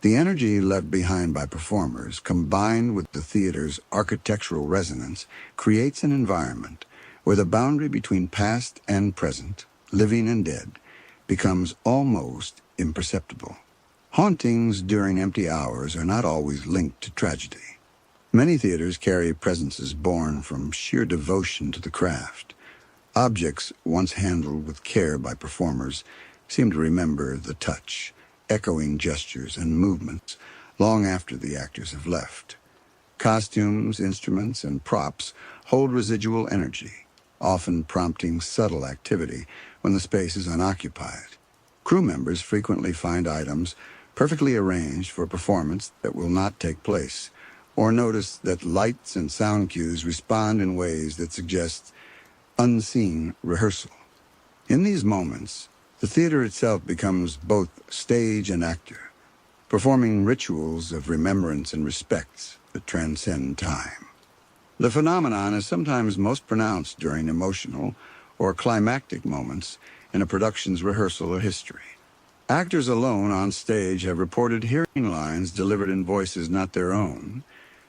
The energy left behind by performers, combined with the theater's architectural resonance, creates an environment where the boundary between past and present, living and dead, becomes almost imperceptible. Hauntings during empty hours are not always linked to tragedy. Many theaters carry presences born from sheer devotion to the craft. Objects once handled with care by performers seem to remember the touch, echoing gestures and movements long after the actors have left. Costumes, instruments, and props hold residual energy, often prompting subtle activity when the space is unoccupied. Crew members frequently find items perfectly arranged for a performance that will not take place, or notice that lights and sound cues respond in ways that suggest unseen rehearsal. In these moments, the theater itself becomes both stage and actor, performing rituals of remembrance and respect that transcend time. The phenomenon is sometimes most pronounced during emotional or climactic moments in a production's rehearsal or history. Actors alone on stage have reported hearing lines delivered in voices not their own,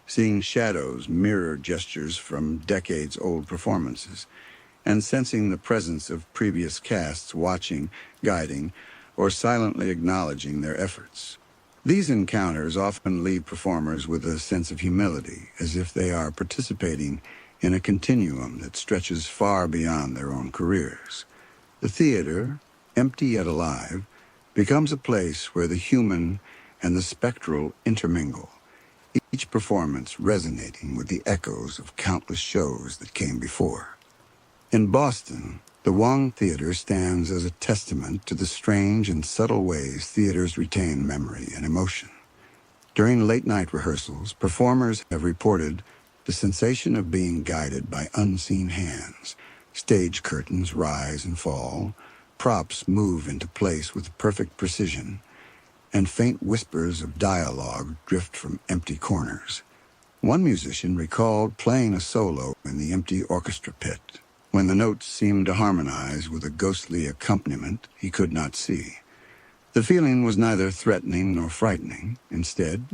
seeing shadows mirror gestures from decades-old performances, and sensing the presence of previous casts watching, guiding, or silently acknowledging their efforts. These encounters often leave performers with a sense of humility, as if they are participating in a continuum that stretches far beyond their own careers. The theater, empty yet alive, becomes a place where the human and the spectral intermingle, each performance resonating with the echoes of countless shows that came before. In Boston, the Wang Theater stands as a testament to the strange and subtle ways theaters retain memory and emotion. During late-night rehearsals, performers have reported the sensation of being guided by unseen hands. Stage curtains rise and fall, props move into place with perfect precision, and faint whispers of dialogue drift from empty corners. One musician recalled playing a solo in the empty orchestra pit, when the notes seemed to harmonize with a ghostly accompaniment he could not see. The feeling was neither threatening nor frightening. Instead,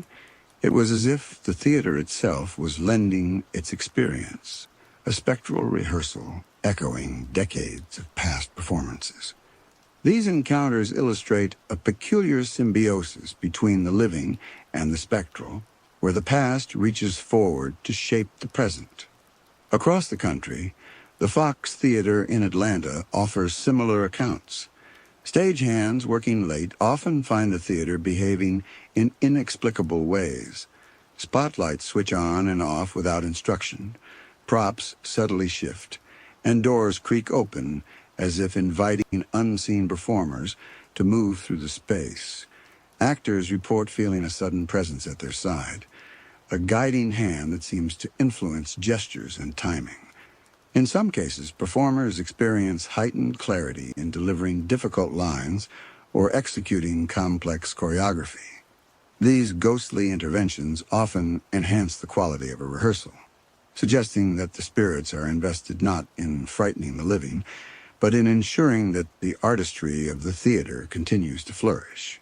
it was as if the theater itself was lending its experience, a spectral rehearsal echoing decades of past performances. These encounters illustrate a peculiar symbiosis between the living and the spectral, where the past reaches forward to shape the present. Across the country, the Fox Theater in Atlanta offers similar accounts. Stagehands working late often find the theater behaving in inexplicable ways. Spotlights switch on and off without instruction, props subtly shift, and doors creak open as if inviting unseen performers to move through the space. Actors report feeling a sudden presence at their side, a guiding hand that seems to influence gestures and timing. In some cases, performers experience heightened clarity in delivering difficult lines or executing complex choreography. These ghostly interventions often enhance the quality of a rehearsal, suggesting that the spirits are invested not in frightening the living, but in ensuring that the artistry of the theater continues to flourish.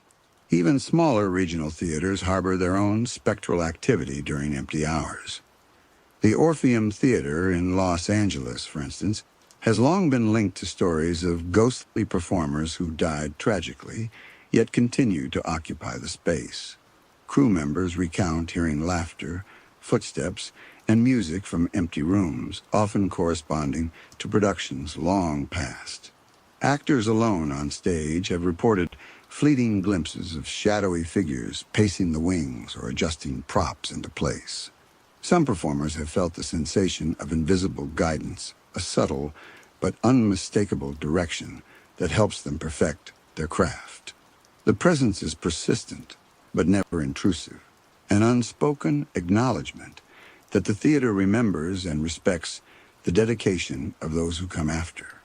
Even smaller regional theaters harbor their own spectral activity during empty hours. The Orpheum Theater in Los Angeles, for instance, has long been linked to stories of ghostly performers who died tragically, yet continue to occupy the space. Crew members recount hearing laughter, footsteps, and music from empty rooms, often corresponding to productions long past. Actors alone on stage have reported fleeting glimpses of shadowy figures pacing the wings or adjusting props into place. Some performers have felt the sensation of invisible guidance, a subtle but unmistakable direction that helps them perfect their craft. The presence is persistent, but never intrusive, an unspoken acknowledgement that the theater remembers and respects the dedication of those who come after.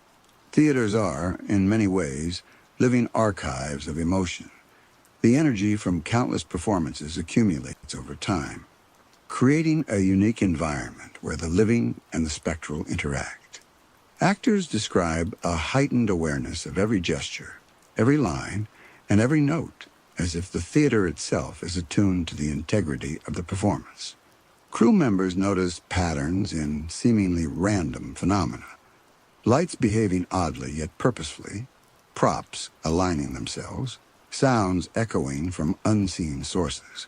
Theaters are, in many ways, living archives of emotion. The energy from countless performances accumulates over time, creating a unique environment where the living and the spectral interact. Actors describe a heightened awareness of every gesture, every line, and every note, as if the theater itself is attuned to the integrity of the performance. Crew members notice patterns in seemingly random phenomena. Lights behaving oddly yet purposefully, props aligning themselves, sounds echoing from unseen sources.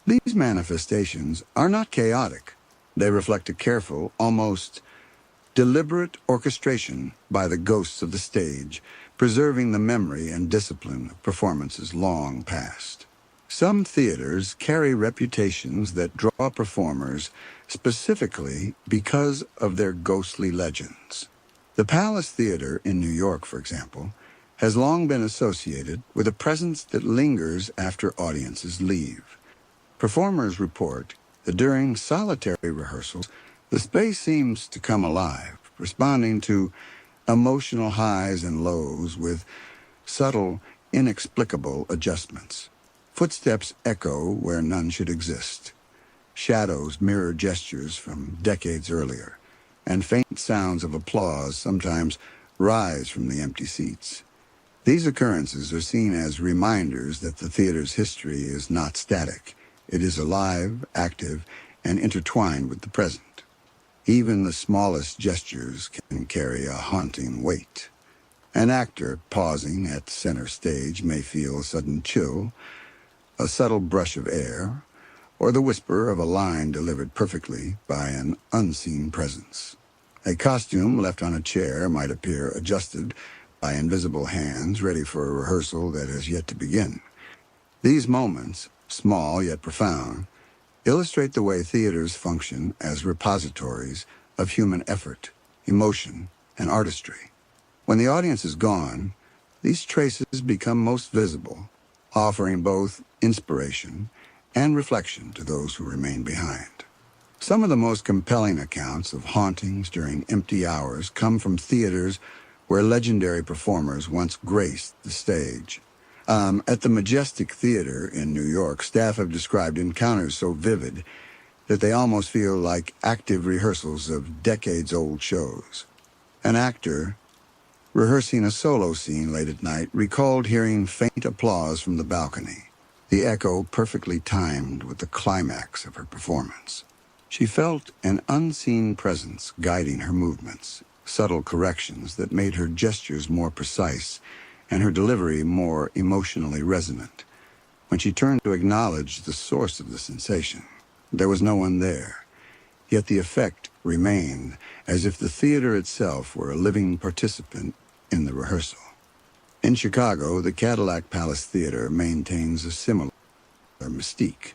These manifestations are not chaotic. They reflect a careful, almost deliberate orchestration by the ghosts of the stage, preserving the memory and discipline of performances long past. Some theaters carry reputations that draw performers specifically because of their ghostly legends. The Palace Theater in New York, for example, has long been associated with a presence that lingers after audiences leave. Performers report that during solitary rehearsals, the space seems to come alive, responding to emotional highs and lows with subtle, inexplicable adjustments. Footsteps echo where none should exist. Shadows mirror gestures from decades earlier, and faint sounds of applause sometimes rise from the empty seats. These occurrences are seen as reminders that the theater's history is not static. It is alive, active, and intertwined with the present. Even the smallest gestures can carry a haunting weight. An actor pausing at center stage may feel a sudden chill, a subtle brush of air, or the whisper of a line delivered perfectly by an unseen presence. A costume left on a chair might appear adjusted by invisible hands ready for a rehearsal that has yet to begin. These moments, small yet profound, illustrate the way theaters function as repositories of human effort, emotion, and artistry. When the audience is gone, these traces become most visible, offering both inspiration and reflection to those who remain behind. Some of the most compelling accounts of hauntings during empty hours come from theaters where legendary performers once graced the stage. At the Majestic Theater in New York, staff have described encounters so vivid that they almost feel like active rehearsals of decades-old shows. An actor, rehearsing a solo scene late at night, recalled hearing faint applause from the balcony, the echo perfectly timed with the climax of her performance. She felt an unseen presence guiding her movements, subtle corrections that made her gestures more precise and her delivery more emotionally resonant. When she turned to acknowledge the source of the sensation, there was no one there, yet the effect remained as if the theater itself were a living participant in the rehearsal. In Chicago, the Cadillac Palace Theater maintains a similar mystique.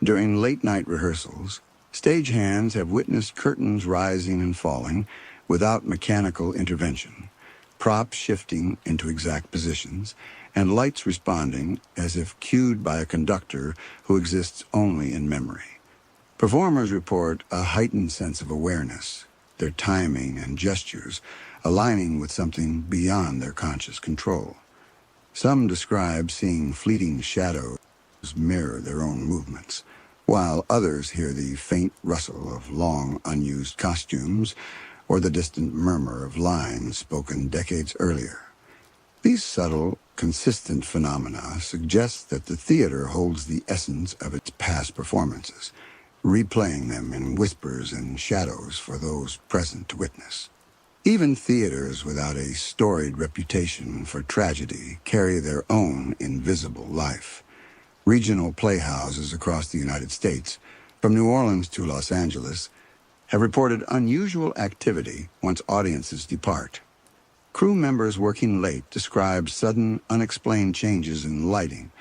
During late-night rehearsals, stagehands have witnessed curtains rising and falling without mechanical intervention, props shifting into exact positions, and lights responding as if cued by a conductor who exists only in memory. Performers report a heightened sense of awareness, their timing and gestures aligning with something beyond their conscious control. Some describe seeing fleeting shadows mirror their own movements, while others hear the faint rustle of long unused costumes or the distant murmur of lines spoken decades earlier. These subtle, consistent phenomena suggest that the theater holds the essence of its past performances, replaying them in whispers and shadows for those present to witness. Even theaters without a storied reputation for tragedy carry their own invisible life. Regional playhouses across the United States, from New Orleans to Los Angeles, have reported unusual activity once audiences depart. Crew members working late describe sudden, unexplained changes in lighting,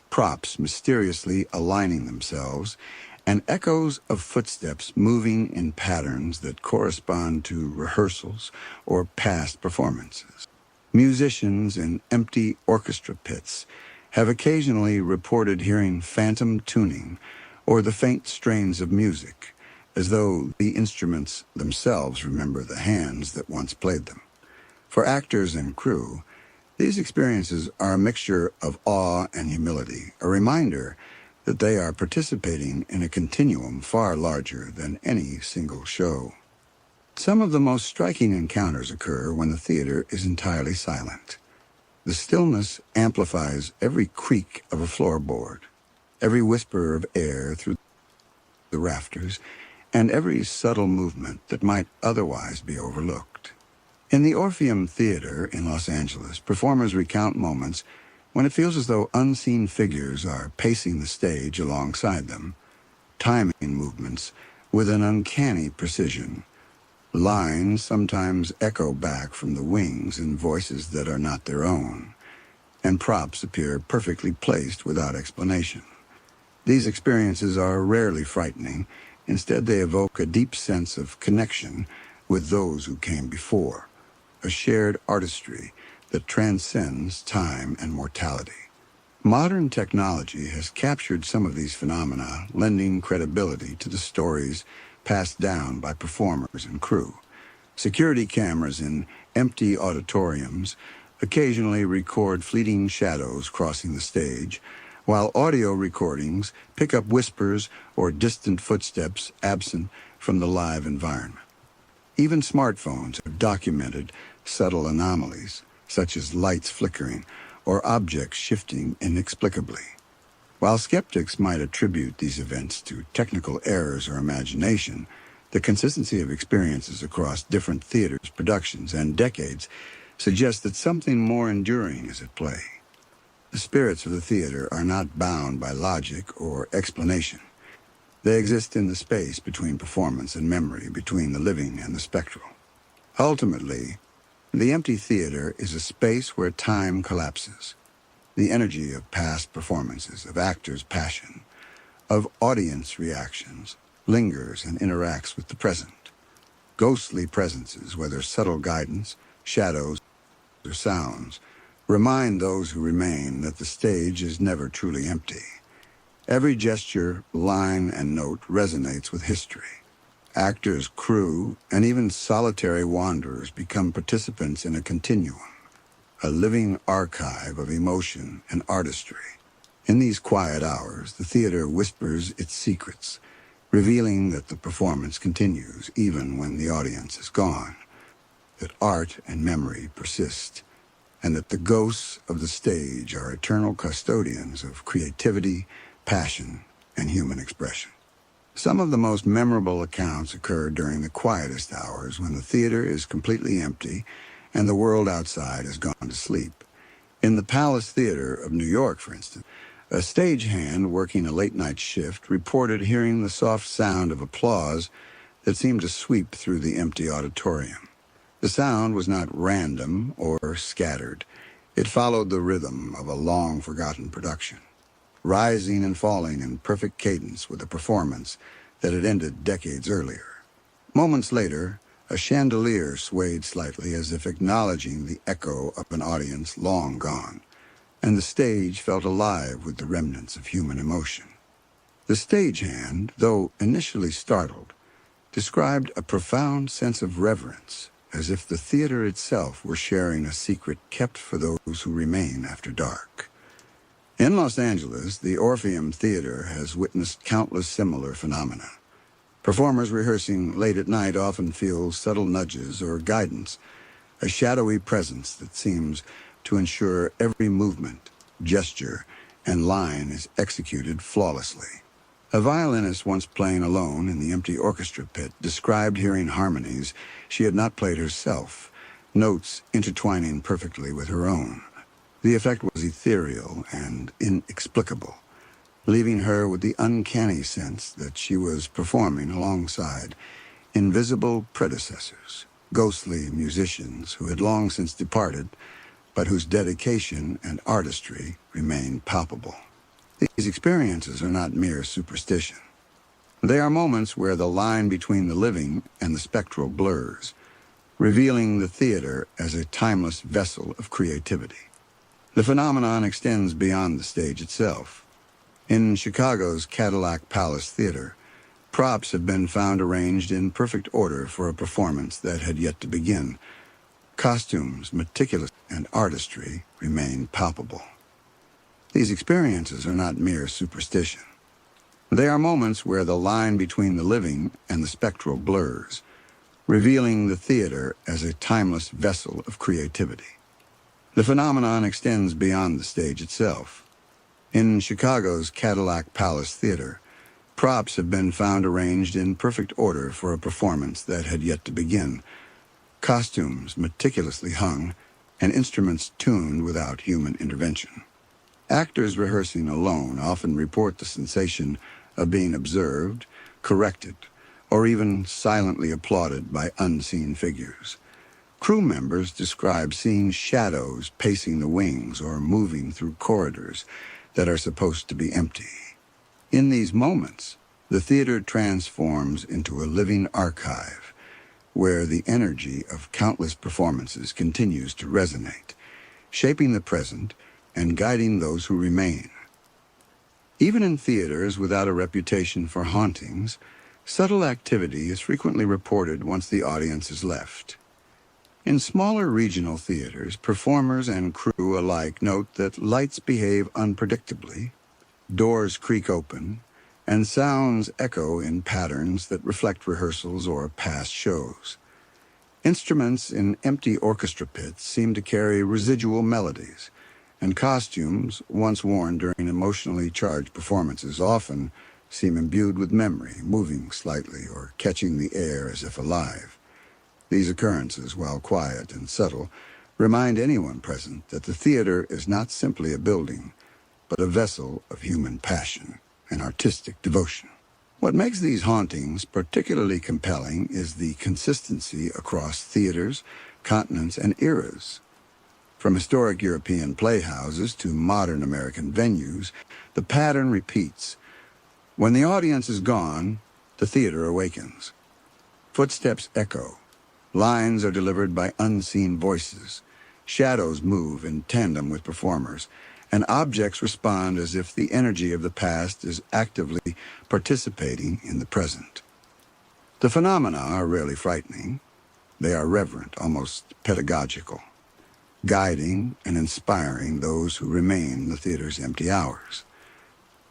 props mysteriously aligning themselves, and echoes of footsteps moving in patterns that correspond to rehearsals or past performances. Musicians in empty orchestra pits have occasionally reported hearing phantom tuning or the faint strains of music, as though the instruments themselves remember the hands that once played them. For actors and crew, these experiences are a mixture of awe and humility, a reminder that they are participating in a continuum far larger than any single show. Some of the most striking encounters occur when the theater is entirely silent. The stillness amplifies every creak of a floorboard, every whisper of air through the rafters, and every subtle movement that might otherwise be overlooked. In the Orpheum Theater in Los Angeles, performers recount moments when it feels as though unseen figures are pacing the stage alongside them, timing movements with an uncanny precision. Lines sometimes echo back from the wings in voices that are not their own, and props appear perfectly placed without explanation. These experiences are rarely frightening. Instead, they evoke a deep sense of connection with those who came before, a shared artistry that transcends time and mortality. Modern technology has captured some of these phenomena, lending credibility to the stories passed down by performers and crew. Security cameras in empty auditoriums occasionally record fleeting shadows crossing the stage, while audio recordings pick up whispers or distant footsteps absent from the live environment. Even smartphones have documented subtle anomalies, such as lights flickering or objects shifting inexplicably. While skeptics might attribute these events to technical errors or imagination, the consistency of experiences across different theaters, productions, and decades suggests that something more enduring is at play. The spirits of the theater are not bound by logic or explanation. They exist in the space between performance and memory, between the living and the spectral. Ultimately, the empty theater is a space where time collapses. The energy of past performances, of actors' passion, of audience reactions, lingers and interacts with the present. Ghostly presences, whether subtle guidance, shadows, or sounds, remind those who remain that the stage is never truly empty. Every gesture, line, and note resonates with history. Actors, crew, and even solitary wanderers become participants in a continuum, a living archive of emotion and artistry. In these quiet hours, the theater whispers its secrets, revealing that the performance continues even when the audience is gone, that art and memory persist, and that the ghosts of the stage are eternal custodians of creativity, passion, and human expression. Some of the most memorable accounts occur during the quietest hours when the theater is completely empty and the world outside has gone to sleep. In the Palace Theater of New York, for instance, a stagehand working a late-night shift reported hearing the soft sound of applause that seemed to sweep through the empty auditorium. The sound was not random or scattered. It followed the rhythm of a long-forgotten production, rising and falling in perfect cadence with a performance that had ended decades earlier. Moments later, a chandelier swayed slightly as if acknowledging the echo of an audience long gone, and the stage felt alive with the remnants of human emotion. The stagehand, though initially startled, described a profound sense of reverence, as if the theater itself were sharing a secret kept for those who remain after dark. In Los Angeles, the Orpheum Theater has witnessed countless similar phenomena. Performers rehearsing late at night often feel subtle nudges or guidance, a shadowy presence that seems to ensure every movement, gesture, and line is executed flawlessly. A violinist once playing alone in the empty orchestra pit described hearing harmonies she had not played herself, notes intertwining perfectly with her own. The effect was ethereal and inexplicable, leaving her with the uncanny sense that she was performing alongside invisible predecessors, ghostly musicians who had long since departed, but whose dedication and artistry remained palpable. These experiences are not mere superstition. They are moments where the line between the living and the spectral blurs, revealing the theater as a timeless vessel of creativity. The phenomenon extends beyond the stage itself. In Chicago's Cadillac Palace Theater, props have been found arranged in perfect order for a performance that had yet to begin. Costumes, meticulous, and artistry remain palpable. These experiences are not mere superstition. They are moments where the line between the living and the spectral blurs, revealing the theater as a timeless vessel of creativity. The phenomenon extends beyond the stage itself. In Chicago's Cadillac Palace Theater, props have been found arranged in perfect order for a performance that had yet to begin. Costumes meticulously hung, and instruments tuned without human intervention. Actors rehearsing alone often report the sensation of being observed, corrected, or even silently applauded by unseen figures. Crew members describe seeing shadows pacing the wings or moving through corridors that are supposed to be empty. In these moments, the theater transforms into a living archive where the energy of countless performances continues to resonate, shaping the present and guiding those who remain. Even in theaters without a reputation for hauntings, subtle activity is frequently reported once the audience has left. In smaller regional theaters, performers and crew alike note that lights behave unpredictably, doors creak open, and sounds echo in patterns that reflect rehearsals or past shows. Instruments in empty orchestra pits seem to carry residual melodies, and costumes once worn during emotionally charged performances often seem imbued with memory, moving slightly or catching the air as if alive. These occurrences, while quiet and subtle, remind anyone present that the theater is not simply a building, but a vessel of human passion and artistic devotion. What makes these hauntings particularly compelling is the consistency across theaters, continents, and eras. From historic European playhouses to modern American venues, the pattern repeats. When the audience is gone, the theater awakens. Footsteps echo. Lines are delivered by unseen voices. Shadows move in tandem with performers, and objects respond as if the energy of the past is actively participating in the present. The phenomena are rarely frightening. They are reverent, almost pedagogical, guiding and inspiring those who remain in the theater's empty hours.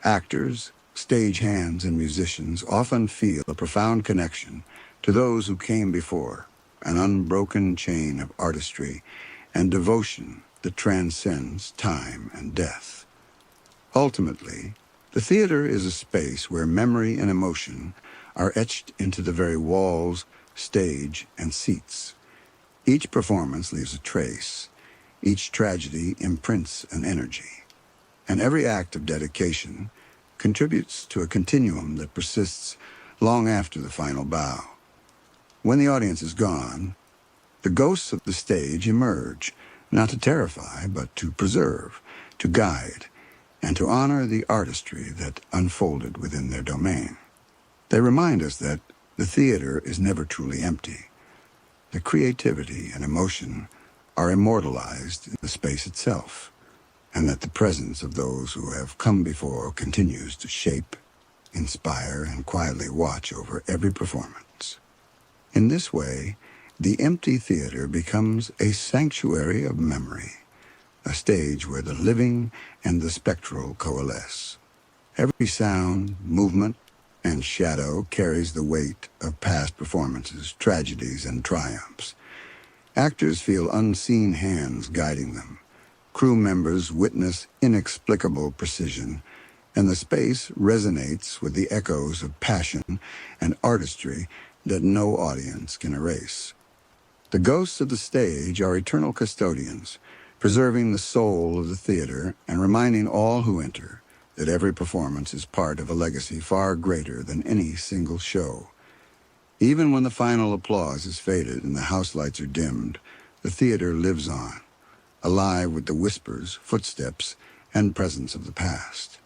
Actors, stagehands, and musicians often feel a profound connection to those who came before, an unbroken chain of artistry and devotion that transcends time and death. Ultimately, the theater is a space where memory and emotion are etched into the very walls, stage, and seats. Each performance leaves a trace. Each tragedy imprints an energy. And every act of dedication contributes to a continuum that persists long after the final bow. When the audience is gone, the ghosts of the stage emerge, not to terrify, but to preserve, to guide, and to honor the artistry that unfolded within their domain. They remind us that the theater is never truly empty. The creativity and emotion are immortalized in the space itself, and that the presence of those who have come before continues to shape, inspire, and quietly watch over every performance. In this way, the empty theater becomes a sanctuary of memory, a stage where the living and the spectral coalesce. Every sound, movement, and shadow carries the weight of past performances, tragedies, and triumphs. Actors feel unseen hands guiding them. Crew members witness inexplicable precision, and the space resonates with the echoes of passion and artistry that no audience can erase. The ghosts of the stage are eternal custodians, preserving the soul of the theater and reminding all who enter that every performance is part of a legacy far greater than any single show. Even when the final applause is faded and the house lights are dimmed, the theater lives on, alive with the whispers, footsteps, and presence of the past.